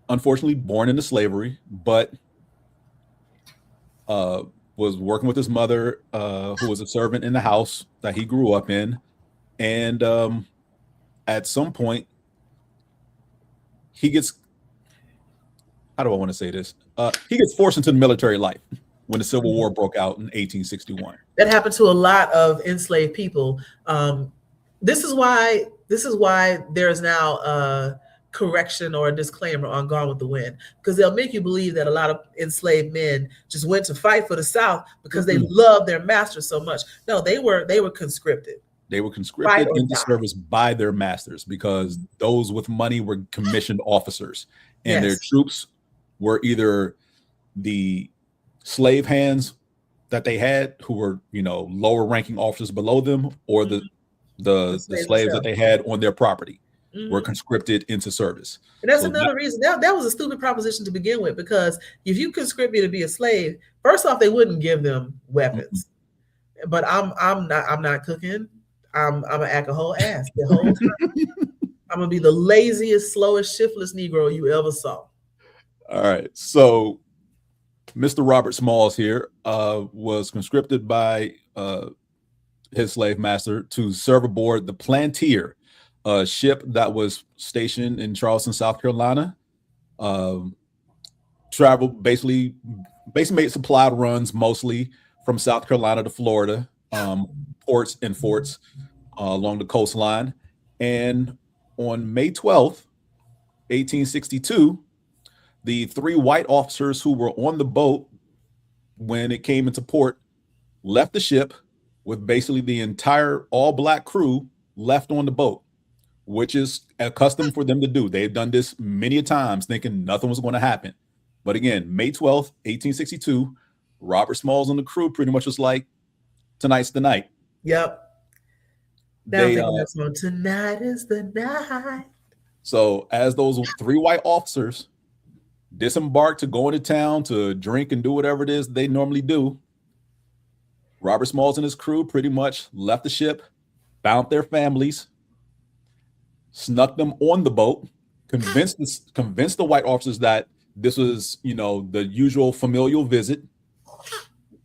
unfortunately born into slavery, but was working with his mother, who was a servant in the house that he grew up in. And at some point, he gets, how do I want to say this? He gets forced into the military life when the Civil War broke out in 1861. That happened to a lot of enslaved people. This is why there is now a correction or a disclaimer on Gone with the Wind, because they'll make you believe that a lot of enslaved men just went to fight for the South because they loved their masters so much. No, they were conscripted. They were conscripted into service by their masters because those with money were commissioned officers, and their troops were either the slave hands that they had, who were, lower ranking officers below them, or the slaves that they had on their property were conscripted into service. And that's another reason that was a stupid proposition to begin with, because if you conscript me to be a slave, first off, they wouldn't give them weapons. But I'm not cooking. I'm gonna act a whole ass the whole time. I'm gonna be the laziest, slowest, shiftless Negro you ever saw. All right, so Mr. Robert Smalls here was conscripted by his slave master to serve aboard the Plantier, a ship that was stationed in Charleston, South Carolina. Traveled basically made supply runs mostly from South Carolina to Florida, ports and forts along the coastline. And on May 12th, 1862, the 3 white officers who were on the boat when it came into port left the ship with basically the entire all-black crew left on the boat, which is a custom for them to do. They've done this many times thinking nothing was going to happen. But again, May 12th, 1862, Robert Smalls and the crew pretty much was like, tonight's the night. Yep. That's one. Tonight is the night. So as those 3 white officers disembarked to go into town to drink and do whatever it is they normally do, Robert Smalls and his crew pretty much left the ship, found their families, snuck them on the boat, convinced the white officers that this was, the usual familial visit,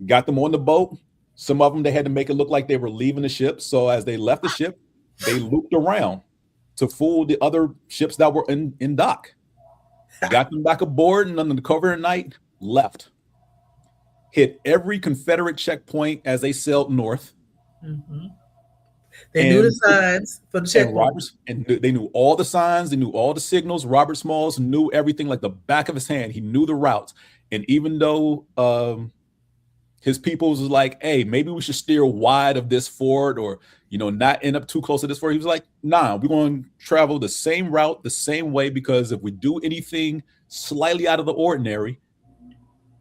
got them on the boat. Some of them, they had to make it look like they were leaving the ship. So as they left the ship, they looped around to fool the other ships that were in dock. Got them back aboard, and under the cover of night, left. Hit every Confederate checkpoint as they sailed north. They knew the signs for the checkpoint. And they knew all the signs. They knew all the signals. Robert Smalls knew everything like the back of his hand. He knew the routes. And even though his people was like, hey, maybe we should steer wide of this fort, or, not end up too close to this fort, he was like, nah, we're going to travel the same route, the same way, because if we do anything slightly out of the ordinary,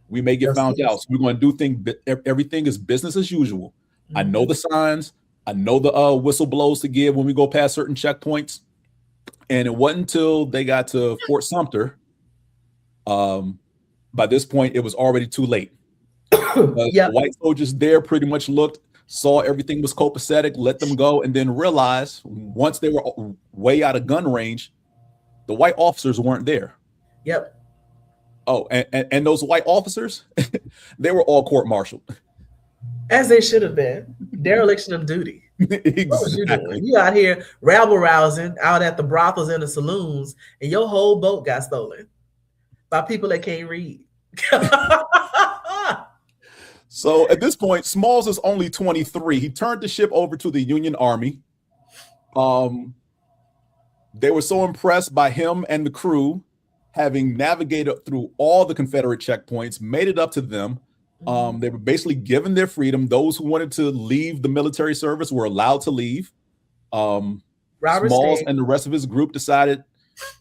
we may get found out. So we're going to do everything is business as usual. I know the signs. I know the whistle blows to give when we go past certain checkpoints. And it wasn't until they got to Fort Sumter. By this point, it was already too late. The white soldiers there pretty much saw everything was copacetic, let them go, and then realized once they were way out of gun range, the white officers weren't there. Yep. Oh, and those white officers, they were all court-martialed. As they should have been. Dereliction of duty. Exactly. What was you doing? You out here rabble rousing out at the brothels and the saloons, and your whole boat got stolen by people that can't read. So at this point, Smalls is only 23. He turned the ship over to the Union Army. They were so impressed by him and the crew having navigated through all the Confederate checkpoints, made it up to them. They were basically given their freedom. Those who wanted to leave the military service were allowed to leave. Smalls and the rest of his group decided,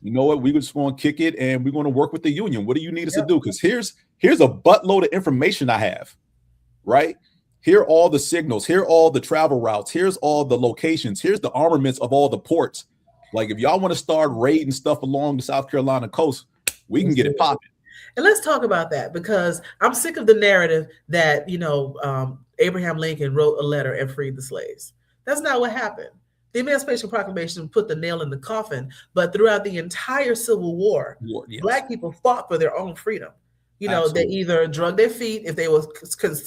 you know what, we just want to kick it and we're going to work with the Union. What do you need us to do? Because here's a buttload of information I have, right? Here are all the signals. Here are all the travel routes. Here's all the locations. Here's the armaments of all the ports. Like, if y'all want to start raiding stuff along the South Carolina coast, we can get it popping. And let's talk about that, because I'm sick of the narrative that, Abraham Lincoln wrote a letter and freed the slaves. That's not what happened. The Emancipation Proclamation put the nail in the coffin, but throughout the entire Civil War, Black people fought for their own freedom. They either drug their feet if they were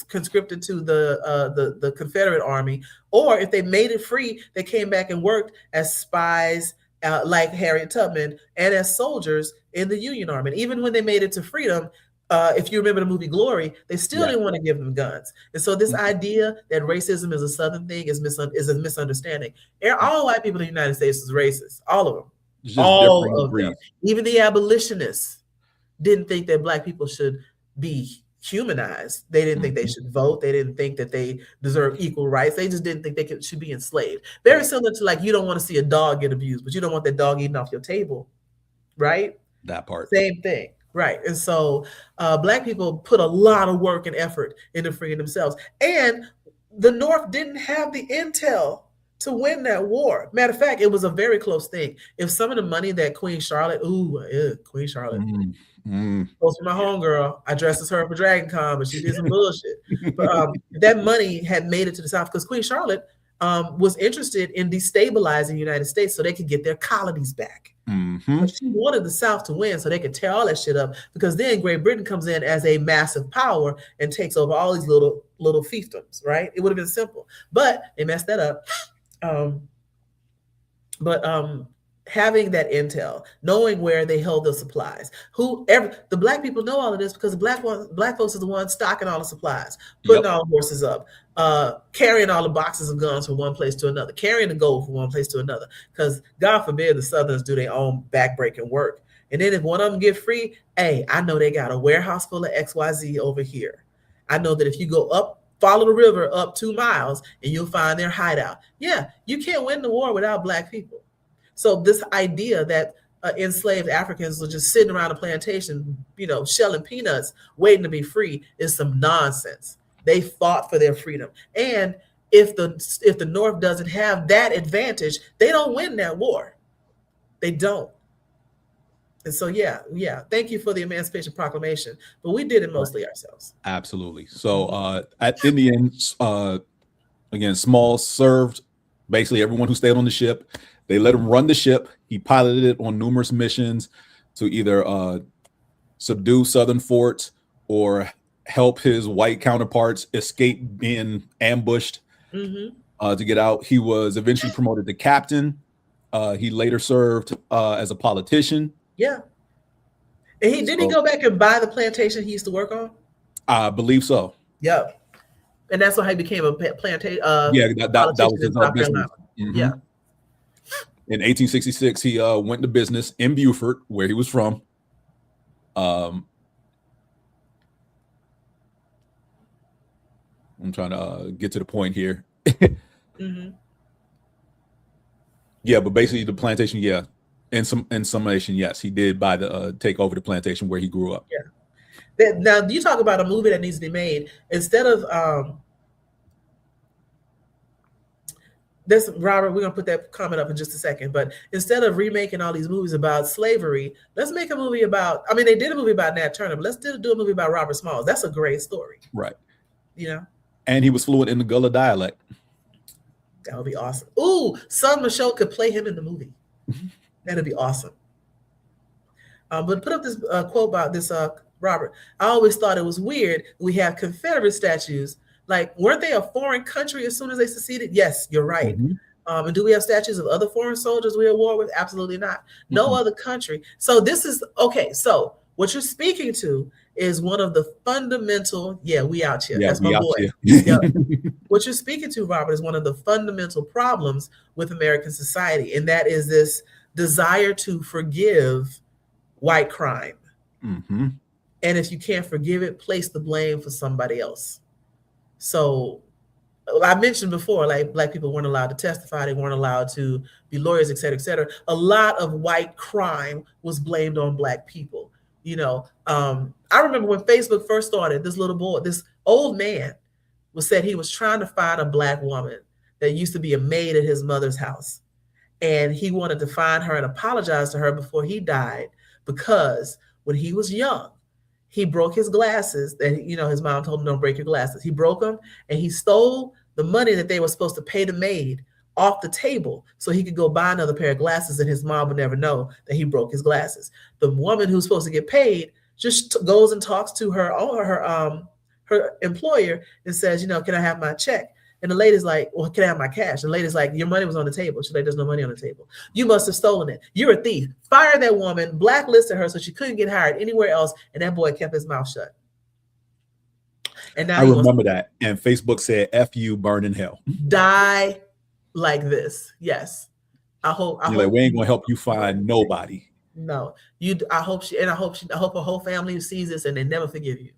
conscripted to the Confederate Army, or if they made it free, they came back and worked as spies, like Harriet Tubman, and as soldiers in the Union Army. And even when they made it to freedom, if you remember the movie Glory, they still didn't want to give them guns. And so this idea that racism is a Southern thing is a misunderstanding. All white people in the United States is racist. All of them. All of them. Even the abolitionists didn't think that Black people should be humanized. They didn't think they should vote. They didn't think that they deserve equal rights. They just didn't think they should be enslaved. Very similar to, like, you don't want to see a dog get abused, but you don't want that dog eating off your table, right? That part. Same thing, right? And so Black people put a lot of work and effort into freeing themselves. And the North didn't have the intel to win that war. Matter of fact, it was a very close thing. If some of the money that Queen Charlotte, Queen Charlotte, close to my homegirl, I dressed as her for Dragon Con, but she did some bullshit. But that money had made it to the South because Queen Charlotte was interested in destabilizing the United States so they could get their colonies back. But she wanted the South to win so they could tear all that shit up, because then Great Britain comes in as a massive power and takes over all these little fiefdoms, right? It would have been simple, but they messed that up. Having that intel, knowing where they held the supplies, the Black people know all of this because the Black folks are the ones stocking all the supplies, putting all the horses up, carrying all the boxes of guns from one place to another, carrying the gold from one place to another, because God forbid the Southerners do their own backbreaking work. And then if one of them get free, hey, I know they got a warehouse full of XYZ over here. I know that if you go up, follow the river up 2 miles, and you'll find their hideout. Yeah, you can't win the war without Black people. So this idea that enslaved Africans were just sitting around a plantation, shelling peanuts, waiting to be free, is some nonsense. They fought for their freedom. And if the North doesn't have that advantage, they don't win that war. They don't. And so, thank you for the Emancipation Proclamation, but we did it mostly ourselves. Absolutely. So in the end, again, Smalls served basically everyone who stayed on the ship. They let him run the ship. He piloted it on numerous missions to either subdue Southern forts or help his white counterparts escape being ambushed to get out. He was eventually promoted to captain. He later served as a politician. Yeah. And he go back and buy the plantation he used to work on? I believe so. Yep. And that's why he became a plantation. That was his business. Yeah. In 1866, he went into business in Beaufort, where he was from. I'm trying to get to the point here. Yeah, but basically the plantation, in summation, yes, he did take over the plantation where he grew up. Yeah. Now, you talk about a movie that needs to be made. Instead of Robert, we're going to put that comment up in just a second, but instead of remaking all these movies about slavery, let's make a movie about, they did a movie about Nat Turner, but let's do a movie about Robert Smalls. That's a great story. Right. And he was fluent in the Gullah dialect. That would be awesome. Ooh, Son Michaud could play him in the movie. That'd be awesome. But put up this quote about this, Robert. I always thought it was weird. We have Confederate statues, Like, weren't they a foreign country as soon as they seceded? Yes, you're right. And do we have statues of other foreign soldiers we are at war with? Absolutely not. No other country. So this is, okay, so what you're speaking to is one of the fundamental, we out here. That's my boy. What you're speaking to, Robert, is one of the fundamental problems with American society, and that is this desire to forgive white crime. And if you can't forgive it, place the blame for somebody else. So I mentioned before, like, Black people weren't allowed to testify, they weren't allowed to be lawyers, et cetera, et cetera. A lot of white crime was blamed on Black people. You know, I remember when Facebook first started, this little boy, this old man said he was trying to find a Black woman that used to be a maid at his mother's house. And he wanted to find her and apologize to her before he died, because when he was young, he broke his glasses that, you know, his mom told him, don't break your glasses. He broke them, and he stole the money that they were supposed to pay the maid off the table so he could go buy another pair of glasses, and his mom would never know that he broke his glasses. The woman who's supposed to get paid just goes and talks to her employer and says, you know, can I have my check? And the lady's like, well, can I have my cash? And the lady's like, your money was on the table. She's like, there's no money on the table. You must have stolen it. You're a thief. Fire that woman, blacklisted her so she couldn't get hired anywhere else. And that boy kept his mouth shut. And now I remember that. And Facebook said, F you, burn in hell. Die like this. Yes. I hope like, we ain't gonna help you find nobody. No. I hope her whole family sees this and they never forgive you.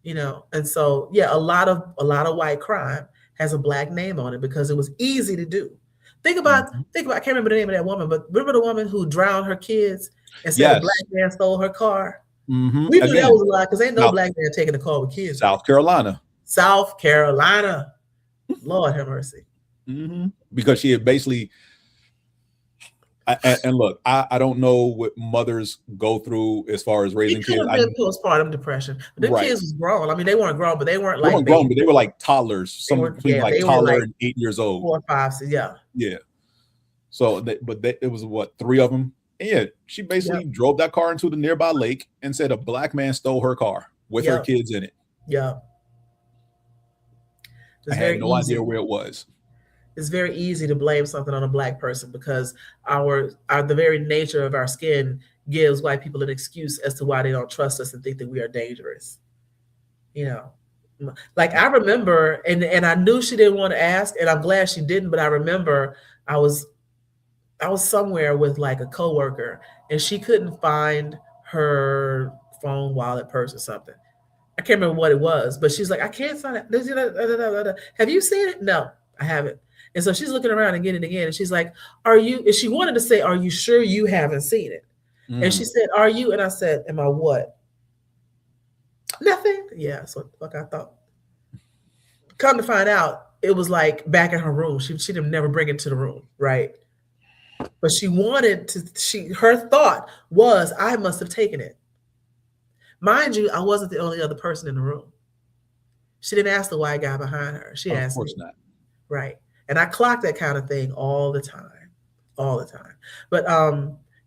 You know, and so a lot of white crime has a Black name on it because it was easy to do. Think about, I can't remember the name of that woman, but remember the woman who drowned her kids and said a Black man stole her car? We knew that was a lie because ain't no Black man taking a car with kids. South Carolina. Lord have mercy. Because she had basically, and look, I don't know what mothers go through as far as raising kids. It could have been postpartum depression. But the kids was grown. I mean, they weren't grown, but they weren't like grown, but they were like toddlers. Somewhere between like toddler and 8 years old. 4 or 5, 6, yeah. So, it was what, 3 of them. And she basically drove that car into the nearby lake and said a Black man stole her car with her kids in it. I had no idea where it was. It's very easy to blame something on a Black person because the very nature of our skin gives white people an excuse as to why they don't trust us and think that we are dangerous. You know, like I remember, and I knew she didn't want to ask, and I'm glad she didn't, but I remember I was somewhere with like a coworker and she couldn't find her phone, wallet, purse or something. I can't remember what it was, but she's like, I can't find it. Have you seen it? No, I haven't. And so she's looking around again and again. And she's like, and she wanted to say, are you sure you haven't seen it? And she said, are you? And I said, am I what? Nothing. Yeah, that's what the fuck I thought. Come to find out, it was like back in her room. She didn't never bring it to the room, right? But she wanted to, her thought was, I must have taken it. Mind you, I wasn't the only other person in the room. She didn't ask the white guy behind her. She asked me. Of course not. Right. And I clock that kind of thing all the time. But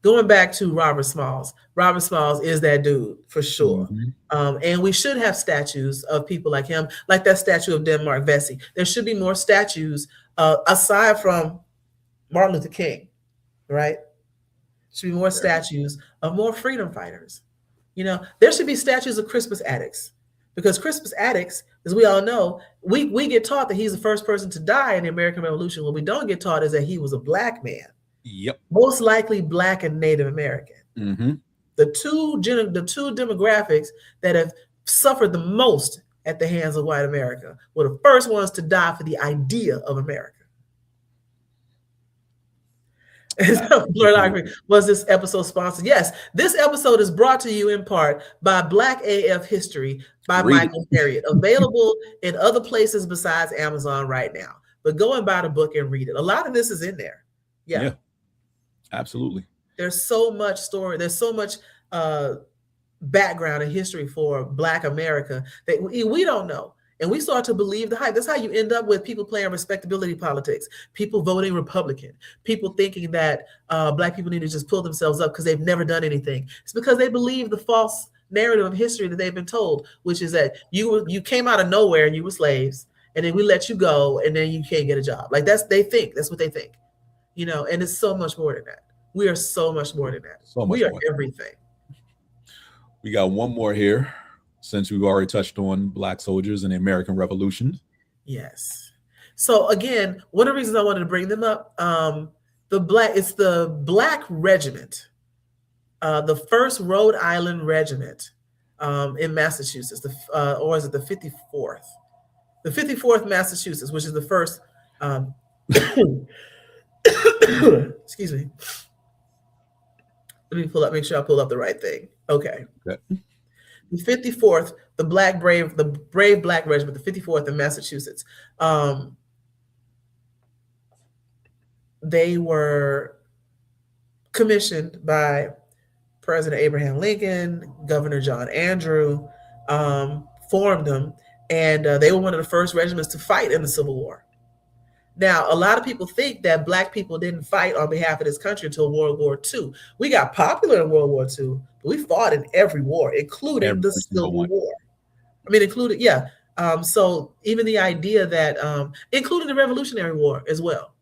going back to Robert Smalls is that dude for sure. And we should have statues of people like him, like that statue of Denmark Vesey. There should be more statues aside from Martin Luther King, right? Should be more statues of more freedom fighters. You know, there should be statues of Crispus Attucks. Because Crispus Attucks, as we all know, we get taught that he's the first person to die in the American Revolution. What we don't get taught is that he was a Black man. Yep. Most likely Black and Native American. The two demographics that have suffered the most at the hands of white America were the first ones to die for the idea of America. Was this episode sponsored? Yes, this episode is brought to you in part by Black AF History by Michael Harriot, available in other places besides Amazon right now. But go and buy the book and read it. A lot of this is in there. Yeah, absolutely. There's so much story. There's so much background and history for Black America that we don't know. And we start to believe the hype. That's how you end up with people playing respectability politics, people voting Republican, people thinking that Black people need to just pull themselves up because they've never done anything. It's because they believe the false narrative of history that they've been told, which is that you came out of nowhere and you were slaves, and then we let you go, and then you can't get a job. Like that's what they think, and it's so much more than that. We are so much more than that. We are everything. We got one more here, since we've already touched on Black soldiers and the American Revolution. Yes. So again, one of the reasons I wanted to bring them up, it's the Black Regiment, the 1st Rhode Island Regiment in Massachusetts, or is it the 54th? The 54th Massachusetts, which is the first. Excuse me. Let me make sure I pull up the right thing. Okay. The 54th, the brave Black Regiment, the 54th in Massachusetts. They were commissioned by President Abraham Lincoln, Governor John Andrew, formed them, and they were one of the first regiments to fight in the Civil War. Now, a lot of people think that Black people didn't fight on behalf of this country until World War II. We got popular in World War II, but we fought in every war, including the Civil War. So even the idea that, including the Revolutionary War as well,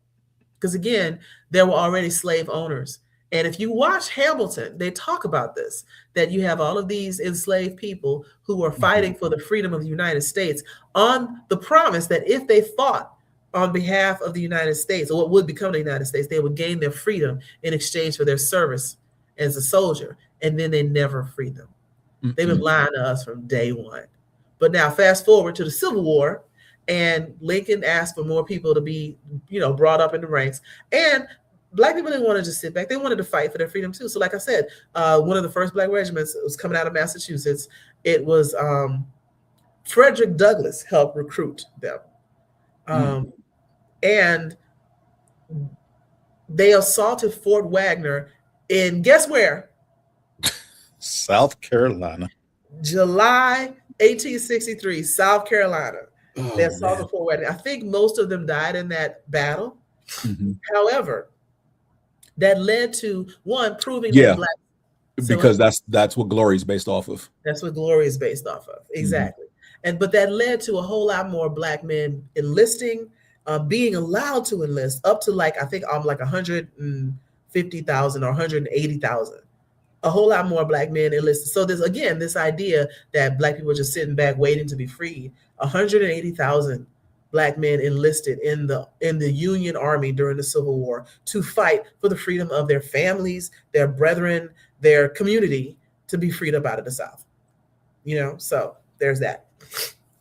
because again, there were already slave owners. And if you watch Hamilton, they talk about this, that you have all of these enslaved people who were fighting for the freedom of the United States on the promise that if they fought on behalf of the United States, or what would become the United States, they would gain their freedom in exchange for their service as a soldier. And then they never freed them. They've been lying to us from day one. But now fast forward to the Civil War, and Lincoln asked for more people to be, brought up in the ranks. And Black people didn't want to just sit back. They wanted to fight for their freedom too. So like I said, one of the first Black regiments was coming out of Massachusetts. It was Frederick Douglass helped recruit them. And they assaulted Fort Wagner in, guess where? South Carolina. July 1863, South Carolina. They assaulted Fort Wagner. I think most of them died in that battle. However, that led to one proving that Black. Because that's what glory is based off of. That's what glory is based off of. Exactly. But that led to a whole lot more Black men enlisting, being allowed to enlist up to like 150,000 or 180,000. A whole lot more Black men enlisted. So there's again this idea that Black people are just sitting back waiting to be freed. 180,000 Black men enlisted in the Union Army during the Civil War to fight for the freedom of their families, their brethren, their community, to be freed up out of the South. So there's that.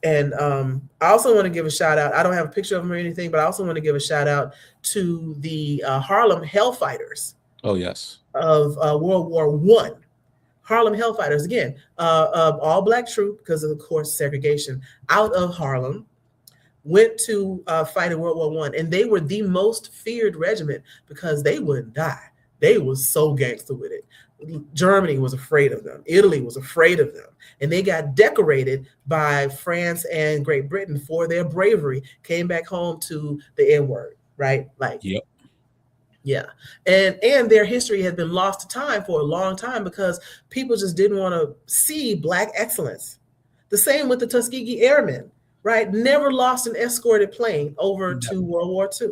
And I also want to give a shout out. I don't have a picture of them or anything, but I also want to give a shout out to the Harlem Hellfighters. Oh, yes. Of World War I. Harlem Hellfighters, again, all Black troop, because of course segregation, out of Harlem, went to fight in World War I. And they were the most feared regiment because they wouldn't die. They were so gangster with it. Germany was afraid of them. Italy was afraid of them. And they got decorated by France and Great Britain for their bravery, came back home to the N-word, right? Yeah. And their history had been lost to time for a long time because people just didn't want to see Black excellence. The same with the Tuskegee Airmen, right? Never lost an escorted plane over to World War II.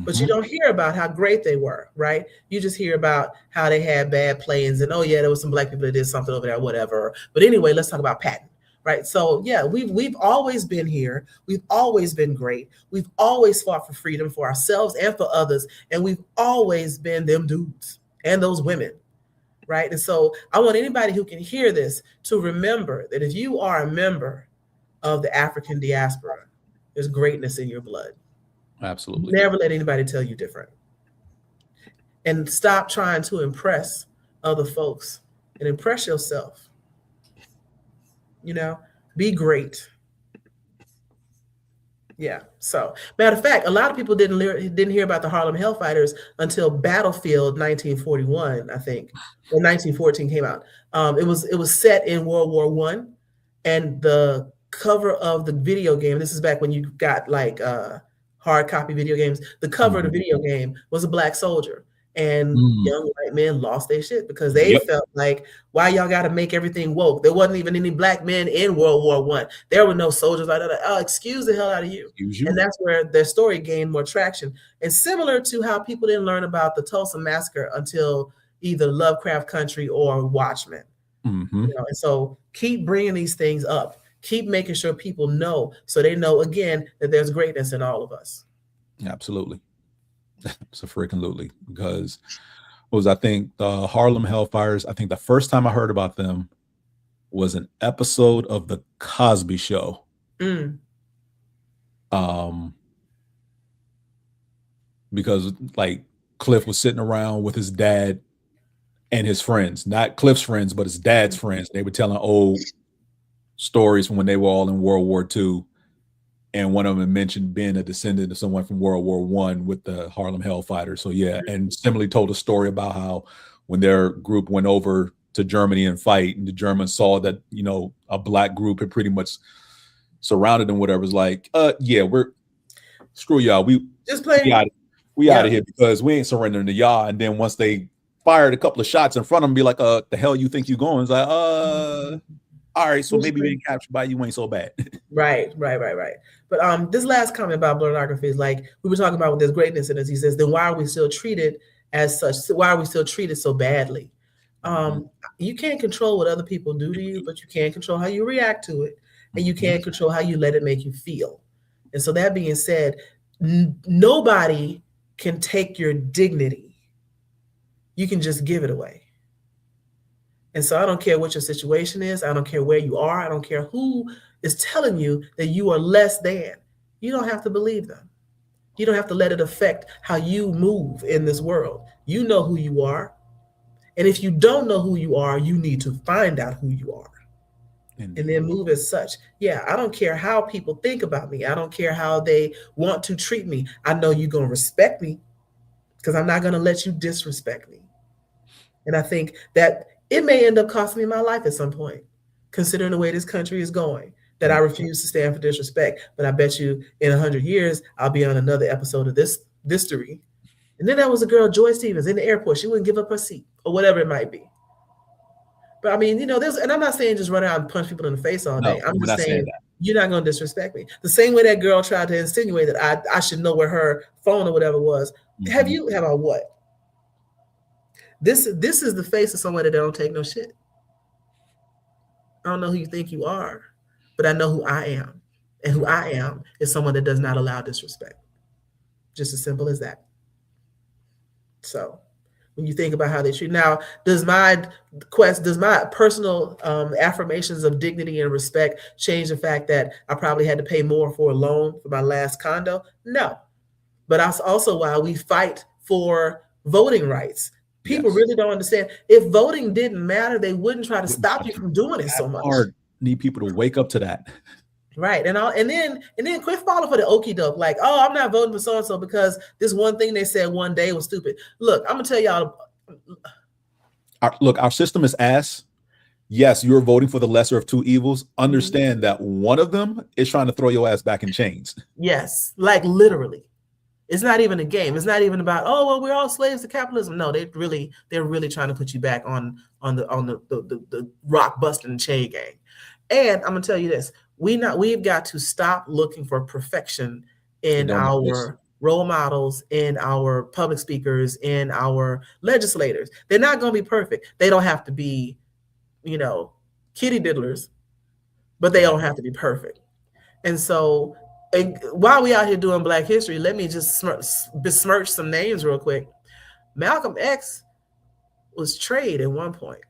But you don't hear about how great they were, right? You just hear about how they had bad planes and, there was some Black people that did something over there, whatever. But anyway, let's talk about Patton, right? So yeah, we've always been here. We've always been great. We've always fought for freedom for ourselves and for others. And we've always been them dudes and those women, right? And so I want anybody who can hear this to remember that if you are a member of the African diaspora, there's greatness in your blood. Absolutely. Never let anybody tell you different. And stop trying to impress other folks and impress yourself. Be great. Yeah. So, matter of fact, a lot of people didn't hear about the Harlem Hellfighters until Battlefield 1941, I think, or 1914 came out. It was set in World War I, and the cover of the video game. This is back when you got hard copy video games. The cover of the video game was a Black soldier. And young white men lost their shit because they felt like, why y'all got to make everything woke? There wasn't even any black men in World War I. There were no soldiers like that. Oh, excuse the hell out of you. And that's where their story gained more traction. And similar to how people didn't learn about the Tulsa Massacre until either Lovecraft Country or Watchmen. You know, and so keep bringing these things up. Keep making sure people know, so they know, again, that there's greatness in all of us. Absolutely. So freaking lutely, because I think the Harlem Hellfires, I think the first time I heard about them was an episode of the Cosby Show. Because like Cliff was sitting around with his dad and his friends, not Cliff's friends, but his dad's friends. They were telling old stories from when they were all in World War II. And one of them mentioned being a descendant of someone from World War I with the Harlem Hellfighters. So yeah, and similarly told a story about how when their group went over to Germany and fight, and the Germans saw that, you know, a black group had pretty much surrounded them, whatever. It was like, yeah, we're screw y'all. We out of here because we ain't surrendering to y'all. And then once they fired a couple of shots in front of them, be like, the hell you think you going? It's like, all right, so maybe being captured by you ain't so bad. Right. But this last comment about pornography is like, we were talking about when there's greatness in us. He says, then why are we still treated as such? Why are we still treated so badly? You can't control what other people do to you, but you can control how you react to it. And you can control how you let it make you feel. And so that being said, nobody can take your dignity. You can just give it away. And so I don't care what your situation is. I don't care where you are. I don't care who is telling you that you are less than. You don't have to believe them. You don't have to let it affect how you move in this world. You know who you are. And if you don't know who you are, you need to find out who you are. And then move as such. Yeah, I don't care how people think about me. I don't care how they want to treat me. I know you're going to respect me because I'm not going to let you disrespect me. And I think that it may end up costing me my life at some point, considering the way this country is going, that I refuse to stand for disrespect. But I bet you in 100 years, I'll be on another episode of THIStory. And then there was a girl, Joy Stevens, in the airport. She wouldn't give up her seat or whatever it might be. But I mean, you know, and I'm not saying just run out and punch people in the face all day. I'm just saying you're not going to disrespect me. The same way that girl tried to insinuate that I should know where her phone or whatever was. Have I what? This is the face of someone that don't take no shit. I don't know who you think you are, but I know who I am. And who I am is someone that does not allow disrespect. Just as simple as that. So when you think about how they treat now, does my personal affirmations of dignity and respect change the fact that I probably had to pay more for a loan for my last condo? No. But that's also why we fight for voting rights. People really don't understand. If voting didn't matter, they wouldn't try to stop you from doing it so much. Need people to wake up to that. Right. And then quit falling for the okie doke. Like, oh, I'm not voting for so-and-so because this one thing they said one day was stupid. Look, I'm going to tell y'all. Our system is ass. Yes, you're voting for the lesser of two evils. Understand that one of them is trying to throw your ass back in chains. Yes, like literally. It's not even a game. It's not even about, oh, well, we're all slaves to capitalism. No, they're really trying to put you back on the rock busting chain gang. And I'm gonna tell you this: we've got to stop looking for perfection in our role models, in our public speakers, in our legislators. They're not gonna be perfect. They don't have to be, kitty diddlers, but they don't have to be perfect. And so, while we out here doing Black History, let me just besmirch some names real quick. Malcolm X was trade at one point.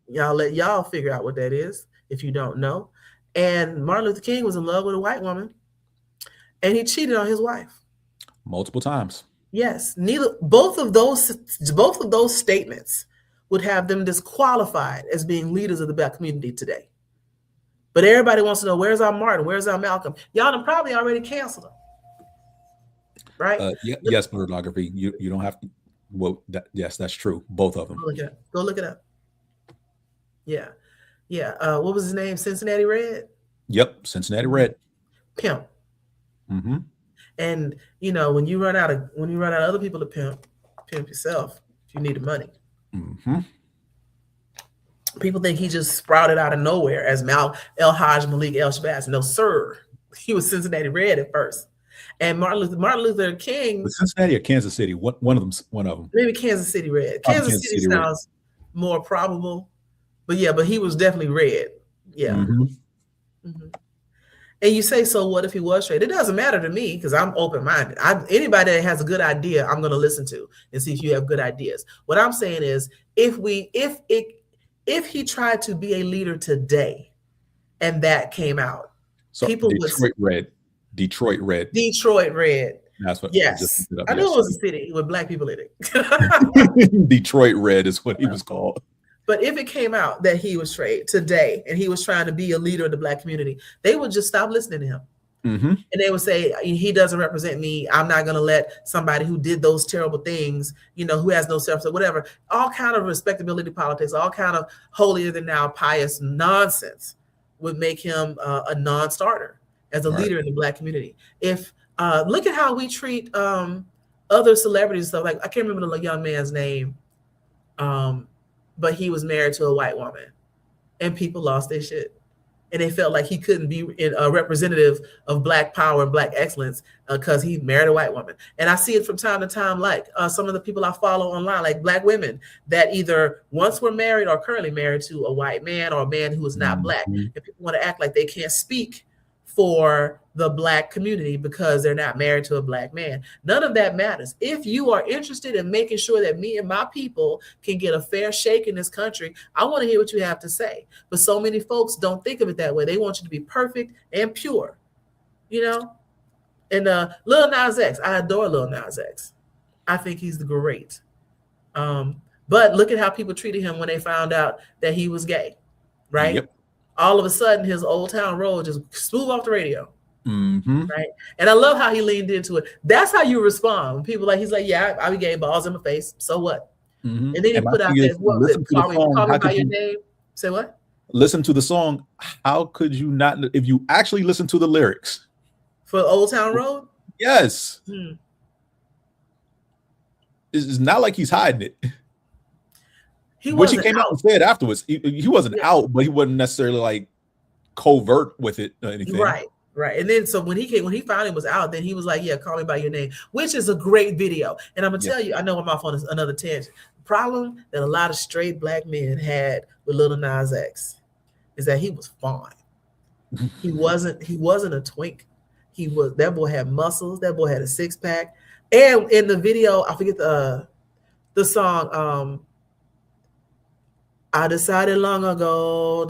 Let y'all figure out what that is if you don't know. And Martin Luther King was in love with a white woman, and he cheated on his wife multiple times. Yes, both of those statements would have them disqualified as being leaders of the Black community today. But everybody wants to know, where's our Martin? Where's our Malcolm? Y'all done probably already canceled them, right? Yes, pornography. You don't have to. Well, yes, that's true. Both of them. Go look it up. Yeah. What was his name? Cincinnati Red. Yep, Cincinnati Red. Pimp. And when you run out of other people to pimp, pimp yourself if you need the money. Mm-hmm. People think he just sprouted out of nowhere as El Hajj Malik El Shabazz. No, sir. He was Cincinnati Red at first. And Martin Luther King. Was Cincinnati or Kansas City? One of them. Maybe Kansas City Red. Kansas City sounds more probable. But he was definitely red. Yeah. Mm-hmm. Mm-hmm. And you say, so what if he was straight? It doesn't matter to me because I'm open-minded. Anybody that has a good idea, I'm going to listen to and see if you have good ideas. What I'm saying is, if he tried to be a leader today, and that came out, so people Detroit Red. Detroit Red. That's what. Yes, I knew it was a city with black people in it. Detroit Red is what he was called. But if it came out that he was straight today and he was trying to be a leader of the black community, they would just stop listening to him. Mm-hmm. And they would say, he doesn't represent me. I'm not going to let somebody who did those terrible things, who has no self, whatever, all kind of respectability politics, all kind of holier than thou pious nonsense would make him a non-starter as a leader in the black community. If look at how we treat other celebrities and stuff. Like, I can't remember the young man's name, but he was married to a white woman and people lost their shit. And they felt like he couldn't be a representative of black power and black excellence because he married a white woman. And I see it from time to time, like some of the people I follow online, like black women that either once were married or currently married to a white man or a man who is not black. And people want to act like they can't speak for the black community because they're not married to a black man. None of that matters. If you are interested in making sure that me and my people can get a fair shake in this country, I want to hear what you have to say. But so many folks don't think of it that way. They want you to be perfect and pure, And Lil Nas X, I adore Lil Nas X. I think he's great. But look at how people treated him when they found out that he was gay, right? Yep. All of a sudden, his Old Town Road just smooth off the radio. Mm-hmm. Right. And I love how he leaned into it. That's how you respond when people he's like, yeah, I be gay, balls in my face. So what? Mm-hmm. And then he put out there, what was it? Call me by your name. Say what? Listen to the song. How could you not, if you actually listen to the lyrics? For Old Town Road? Yes. It's not like he's hiding it. Which he came out and said afterwards. He wasn't out, but he wasn't necessarily like covert with it or anything. Right. And then so when he finally was out, then he was like, yeah, call me by your name, which is a great video. And I'm gonna tell you, I know I'm off on another tangent. The problem that a lot of straight black men had with Lil Nas X is that he was fine. He wasn't a twink. That boy had muscles, that boy had a six-pack. And in the video, I forget the song, I decided long ago,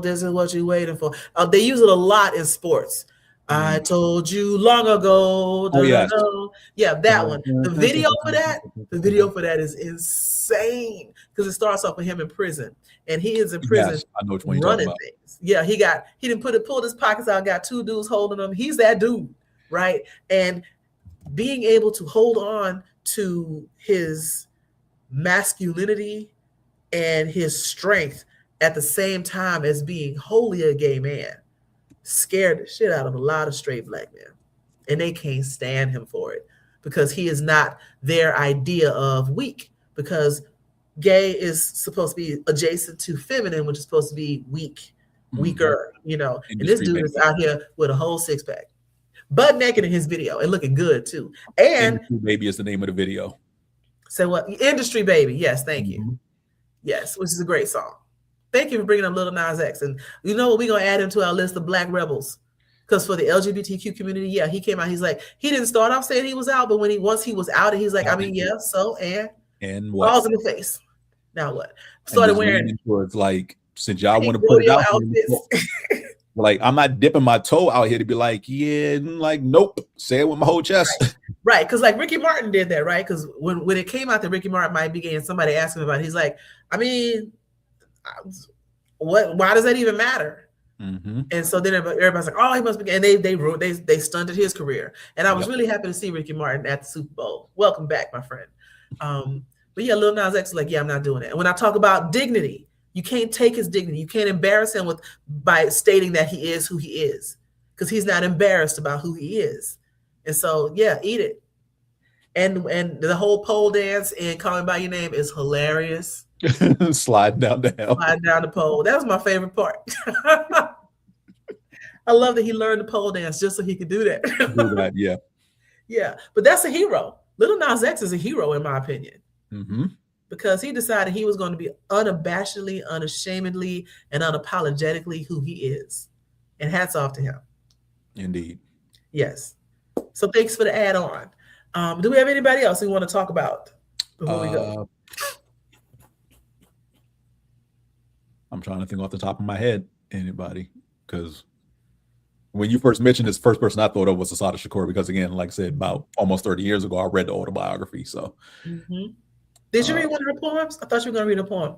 this is what you're waiting for. They use it a lot in sports. I told you long ago. Yeah, that one. The video for that is insane because it starts off with him in prison, and he is in prison running things. Yeah, he didn't pulled his pockets out, got two dudes holding him. He's that dude, right? And being able to hold on to his masculinity and his strength at the same time as being wholly a gay man scared the shit out of a lot of straight black men. And they can't stand him for it because he is not their idea of weak, because gay is supposed to be adjacent to feminine, which is supposed to be weaker, And this dude is out here with a whole six-pack, butt naked in his video and looking good too. And Industry Baby is the name of the video. So what? Industry Baby. Yes, thank you. Yes, which is a great song. Thank you for bringing up Lil Nas X. And you know what? We're going to add him to our list of black rebels. Because for the LGBTQ community, he came out. He's like, he didn't start off saying he was out, but once he was out, and he's like, and what? Balls in the face. Now what? Started wearing. It's like, since y'all want to put it out there, like, I'm not dipping my toe out here to be like, nope, say it with my whole chest. Right, because like Ricky Martin did that, right? Because when it came out that Ricky Martin might be gay, and somebody asked him about it, he's like, why does that even matter? And so then everybody's like, oh, he must be gay. And they stunted his career. And I was really happy to see Ricky Martin at the Super Bowl. Welcome back, my friend. But yeah, Lil Nas X is like, yeah, I'm not doing it. And when I talk about dignity, you can't take his dignity. You can't embarrass him by stating that he is who he is, because he's not embarrassed about who he is. And so, yeah, eat it. And the whole pole dance in Call Me by Your Name is hilarious. Sliding down the hill. Sliding down the pole. That was my favorite part. I love that he learned the pole dance just so he could do that. Do that, yeah. Yeah, but that's a hero. Lil Nas X is a hero, in my opinion. Mm-hmm. Because he decided he was going to be unabashedly, unashamedly, and unapologetically who he is. And hats off to him. Indeed. Yes. So thanks for the add-on. Do we have anybody else we want to talk about before we go? I'm trying to think off the top of my head. Anybody? Because when you first mentioned this, first person I thought of was Assata Shakur, because again, like I said, about almost 30 years ago, I read the autobiography. So, Did you read one of her poems? I thought you were going to read a poem.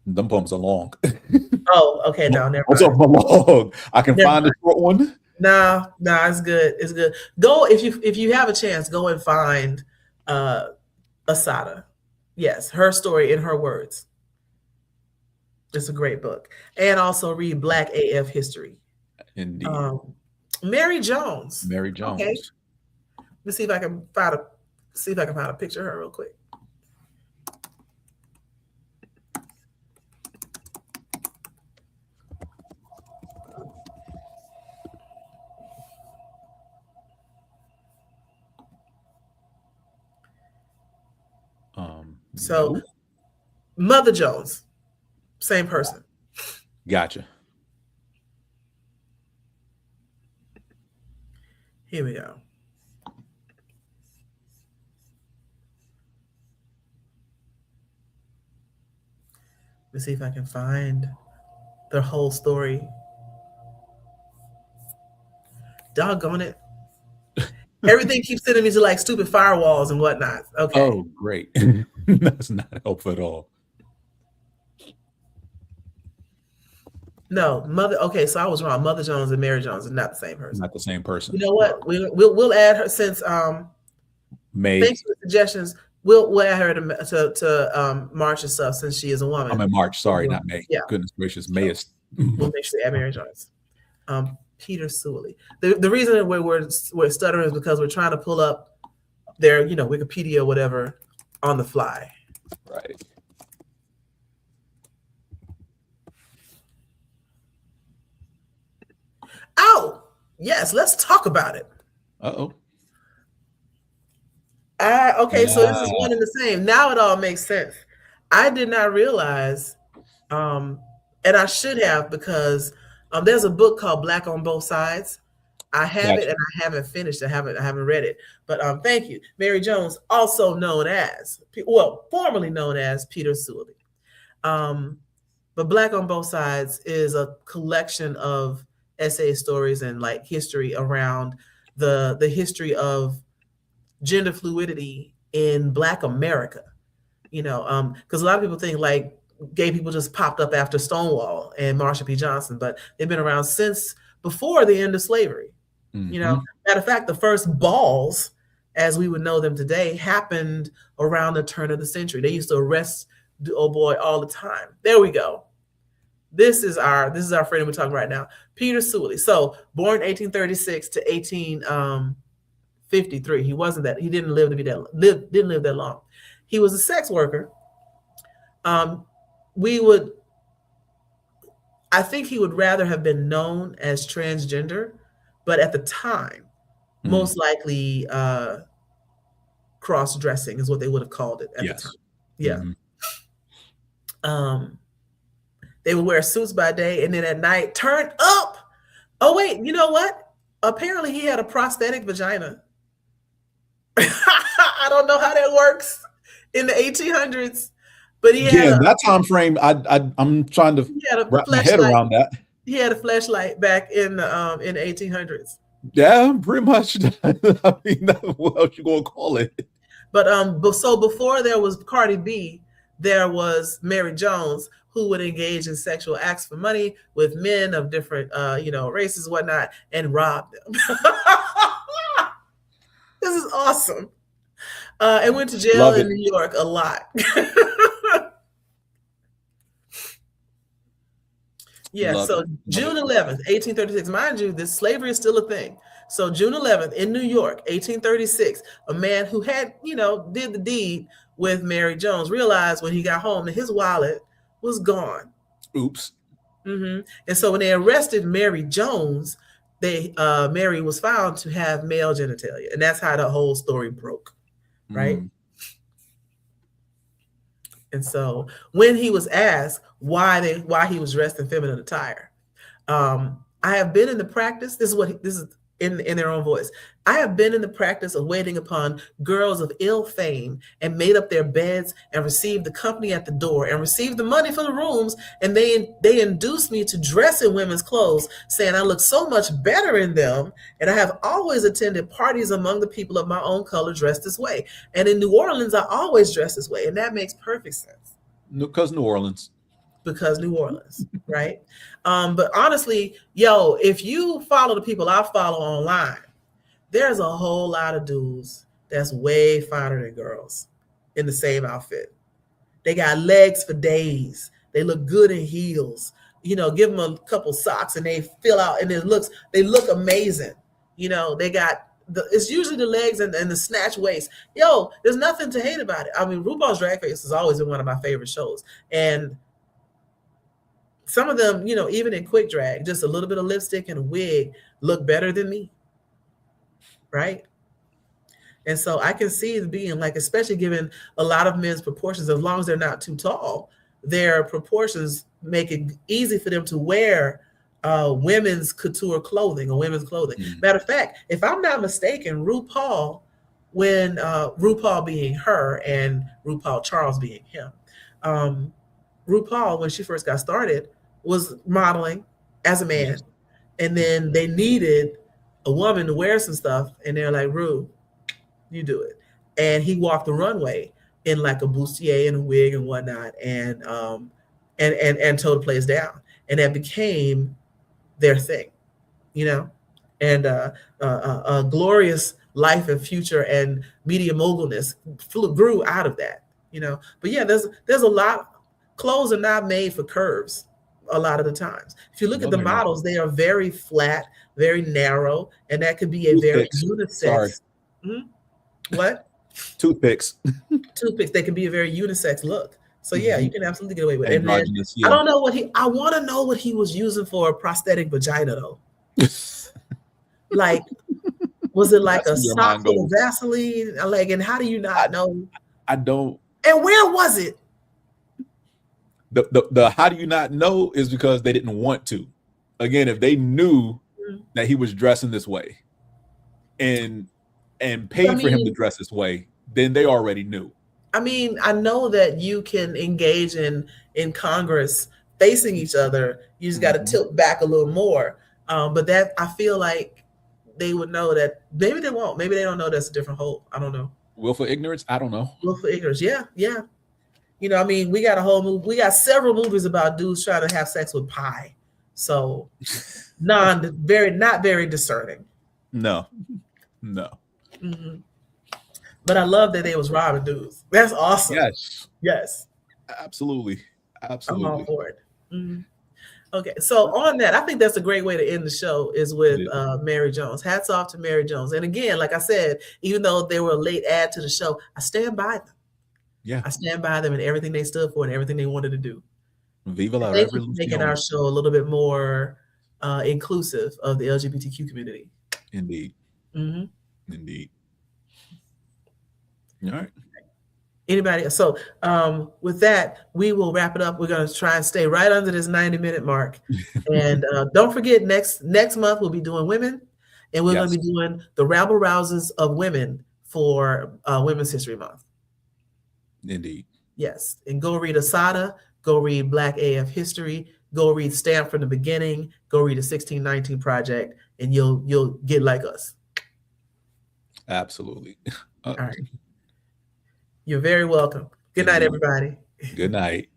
Them poems are long. Oh, okay. No, never mind. Long. I can find a short one. No, it's good. It's good. Go if you have a chance, go and find Assata. Yes, her story in her words. It's a great book. And also read Black AF History. Indeed. Mary Jones. Mary Jones. Okay. Let's see if I can find a picture of her real quick. So Mother Jones, same person. Gotcha. Here we go. Let's see if I can find the whole story. Doggone it. Everything keeps sending me to like stupid firewalls and whatnot. Okay. Oh, great. That's not helpful at all. No, okay, so I was wrong. Mother Jones and Mary Jones are not the same person. Not the same person. You know what? We'll add her since May. Thanks for the suggestions. We'll add her to March and stuff since she is a woman. I'm in March. Sorry, not May. Yeah. Goodness gracious, May is. We'll make sure to add Mary Jones. Peter Sewley. The reason that we're stuttering is because we're trying to pull up their, Wikipedia or whatever on the fly. Right. Oh, yes, let's talk about it. Uh-oh. Okay, so this is one and the same. Now it all makes sense. I did not realize, and I should have, because there's a book called Black on Both Sides. I have it and I haven't finished. I haven't read it. But thank you. Mary Jones, also known as, formerly known as Peter Sewley. But Black on Both Sides is a collection of essay stories and like history around the history of gender fluidity in Black America. Because a lot of people think like gay people just popped up after Stonewall and Marsha P. Johnson, but they've been around since before the end of slavery. Mm-hmm. Matter of fact, the first balls, as we would know them today, happened around the turn of the century. They used to arrest the old boy all the time. There we go. This is our friend we're talking right now, Peter Sewley. So born 1836 to 1853. He didn't live that long. He was a sex worker. I think he would rather have been known as transgender, but at the time, most likely cross-dressing is what they would have called it at the time. Yeah. Mm-hmm. They would wear suits by day and then at night turn up. Oh, wait, you know what? Apparently he had a prosthetic vagina. I don't know how that works in the 1800s. But he had that time frame. I'm trying to wrap my head around that. He had a fleshlight back in the 1800s. Yeah, pretty much. I mean, what else you gonna call it? But so before there was Cardi B, there was Mary Jones, who would engage in sexual acts for money with men of different races, and whatnot, and rob them. This is awesome. And went to jail in New York a lot. Yeah, so June 11th, 1836. Mind you, this slavery is still a thing. So June 11th in New York, 1836, a man who had, did the deed with Mary Jones realized when he got home that his wallet was gone. Oops. Mm-hmm. And so when they arrested Mary Jones, Mary was found to have male genitalia, and that's how the whole story broke, right? And so when he was asked why he was dressed in feminine attire, I have been in the practice. This is in their own voice. I have been in the practice of waiting upon girls of ill fame and made up their beds and received the company at the door and received the money for the rooms. And they induced me to dress in women's clothes, saying I look so much better in them. And I have always attended parties among the people of my own color dressed this way. And in New Orleans, I always dress this way. And that makes perfect sense. Because New Orleans, right? But honestly, if you follow the people I follow online, there's a whole lot of dudes that's way finer than girls in the same outfit. They got legs for days. They look good in heels. Give them a couple socks and they fill out, and they look amazing. They got it's usually the legs and the snatch waist. There's nothing to hate about it. I mean, RuPaul's Drag Race has always been one of my favorite shows, and some of them, even in quick drag, just a little bit of lipstick and a wig look better than me, right? And so I can see it being like, especially given a lot of men's proportions, as long as they're not too tall, their proportions make it easy for them to wear women's couture clothing or women's clothing. Mm-hmm. Matter of fact, if I'm not mistaken, RuPaul, when RuPaul being her and RuPaul Charles being him, RuPaul, when she first got started, was modeling as a man. And then they needed a woman to wear some stuff. And they're like, Ru, you do it. And he walked the runway in like a bustier and a wig and whatnot, and towed the place down. And that became their thing, and a glorious life and future and media mogulness grew out of that, But yeah, there's a lot. Clothes are not made for curves a lot of the times. If you look at the models, they are very flat, very narrow, and that could be a very unisex. Sorry. What? Toothpicks. They can be a very unisex look. So yeah, you can absolutely get away with it. And then, yeah. I don't know I want to know what he was using for a prosthetic vagina though. Like, was it like a sock full of Vaseline? Like, and how do you not know? I don't. And where was it? The how do you not know is because they didn't want to. Again, if they knew that he was dressing this way and paid for him to dress this way, then they already knew. I mean, I know that you can engage in Congress facing each other. You just got to tilt back a little more. But that, I feel like they would know that. Maybe they won't. Maybe they don't know that's a different hole. I don't know. Willful ignorance? I don't know. Willful ignorance. Yeah. I mean, we got a whole movie. We got several movies about dudes trying to have sex with pie. So not very discerning. No. Mm-hmm. But I love that they was robbing dudes. That's awesome. Yes. Absolutely. I'm all for it. Mm-hmm. Okay, so on that, I think that's a great way to end the show is with Mary Jones. Hats off to Mary Jones. And again, like I said, even though they were a late add to the show, I stand by them. Yeah, I stand by them and everything they stood for and everything they wanted to do. Viva la Thank you for making our show a little bit more inclusive of the LGBTQ community. Indeed. Mm-hmm. Indeed. All right. Anybody? So with that, we will wrap it up. We're going to try and stay right under this 90-minute mark. And don't forget, next month we'll be doing women, and we're going to be doing the rabble rouses of women for Women's History Month. Indeed. Yes. And go read Asada, go read Black AF History, go read Stamped from the Beginning, go read the 1619 Project, and you'll get like us. Absolutely. All right. You're very welcome. Good night, everybody. Good night.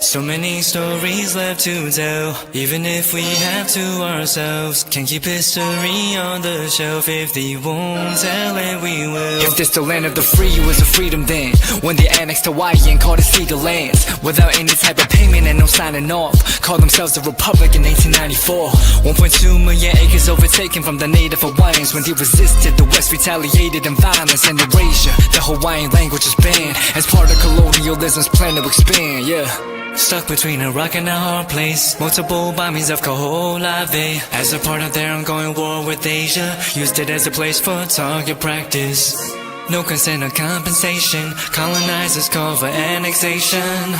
So many stories left to tell, even if we have to ourselves. Can't keep history on the shelf. If they won't tell it, we will. If this the land of the free, it was a freedom then, when they annexed Hawaii and called it Cedar Lands, without any type of payment and no signing off. Called themselves a republic in 1894. 1.2 million acres overtaken from the native Hawaiians. When they resisted, the West retaliated in violence and erasure. The Hawaiian language is banned as part of colonialism's plan to expand, yeah. Stuck between a rock and a hard place. Multiple bombings of Kaho'olawe as a part of their ongoing war with Asia. Used it as a place for target practice. No consent or compensation. Colonizers call for annexation.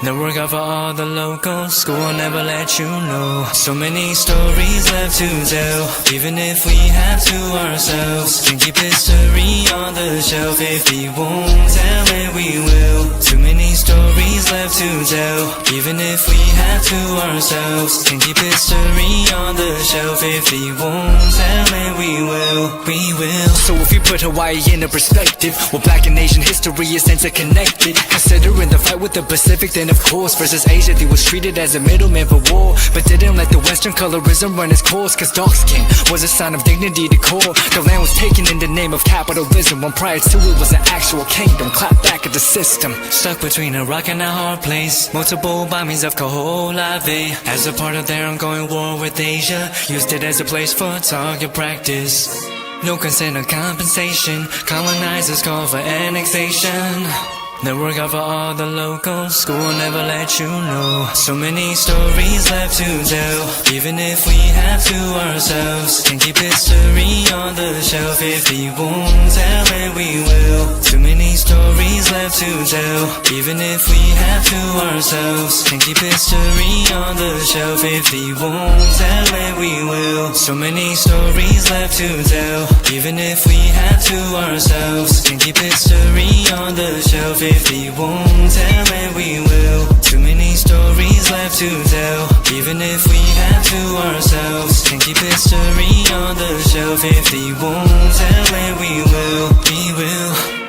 The work of all the locals. School will never let you know. So many stories left to tell, even if we have to ourselves. Can keep history on the shelf. If we won't tell it, we will. Too many stories left to tell, even if we have to ourselves. Can keep history on the shelf. If we won't tell it, we will. We will. So if you put Hawaii into perspective, well, Black and Asian history is interconnected. Considering the fight with the Pacific, then of course versus Asia, they was treated as a middleman for war, but didn't let the Western colorism run its course. Cause dark skin was a sign of dignity to core. The land was taken in the name of capitalism, when prior to it was an actual kingdom. Clap back at the system. Stuck between a rock and a hard place. Multiple bombings of Kaho'olawe as a part of their ongoing war with Asia. Used it as a place for target practice. No consent or compensation. Colonizers call for annexation. The work of all the locals. School will never let you know. So many stories left to tell, even if we have to ourselves. Can keep history on the shelf. If we won't tell it, we will. Too many stories left to tell, even if we have to ourselves. Can keep history on the shelf. If we won't tell it, we will. So many stories left to tell, even if we have to ourselves. Can keep history on the shelf. If we won't tell it, we will. Too many stories left to tell, even if we have to ourselves. Can keep history on the shelf. If we won't tell it, we will. We will.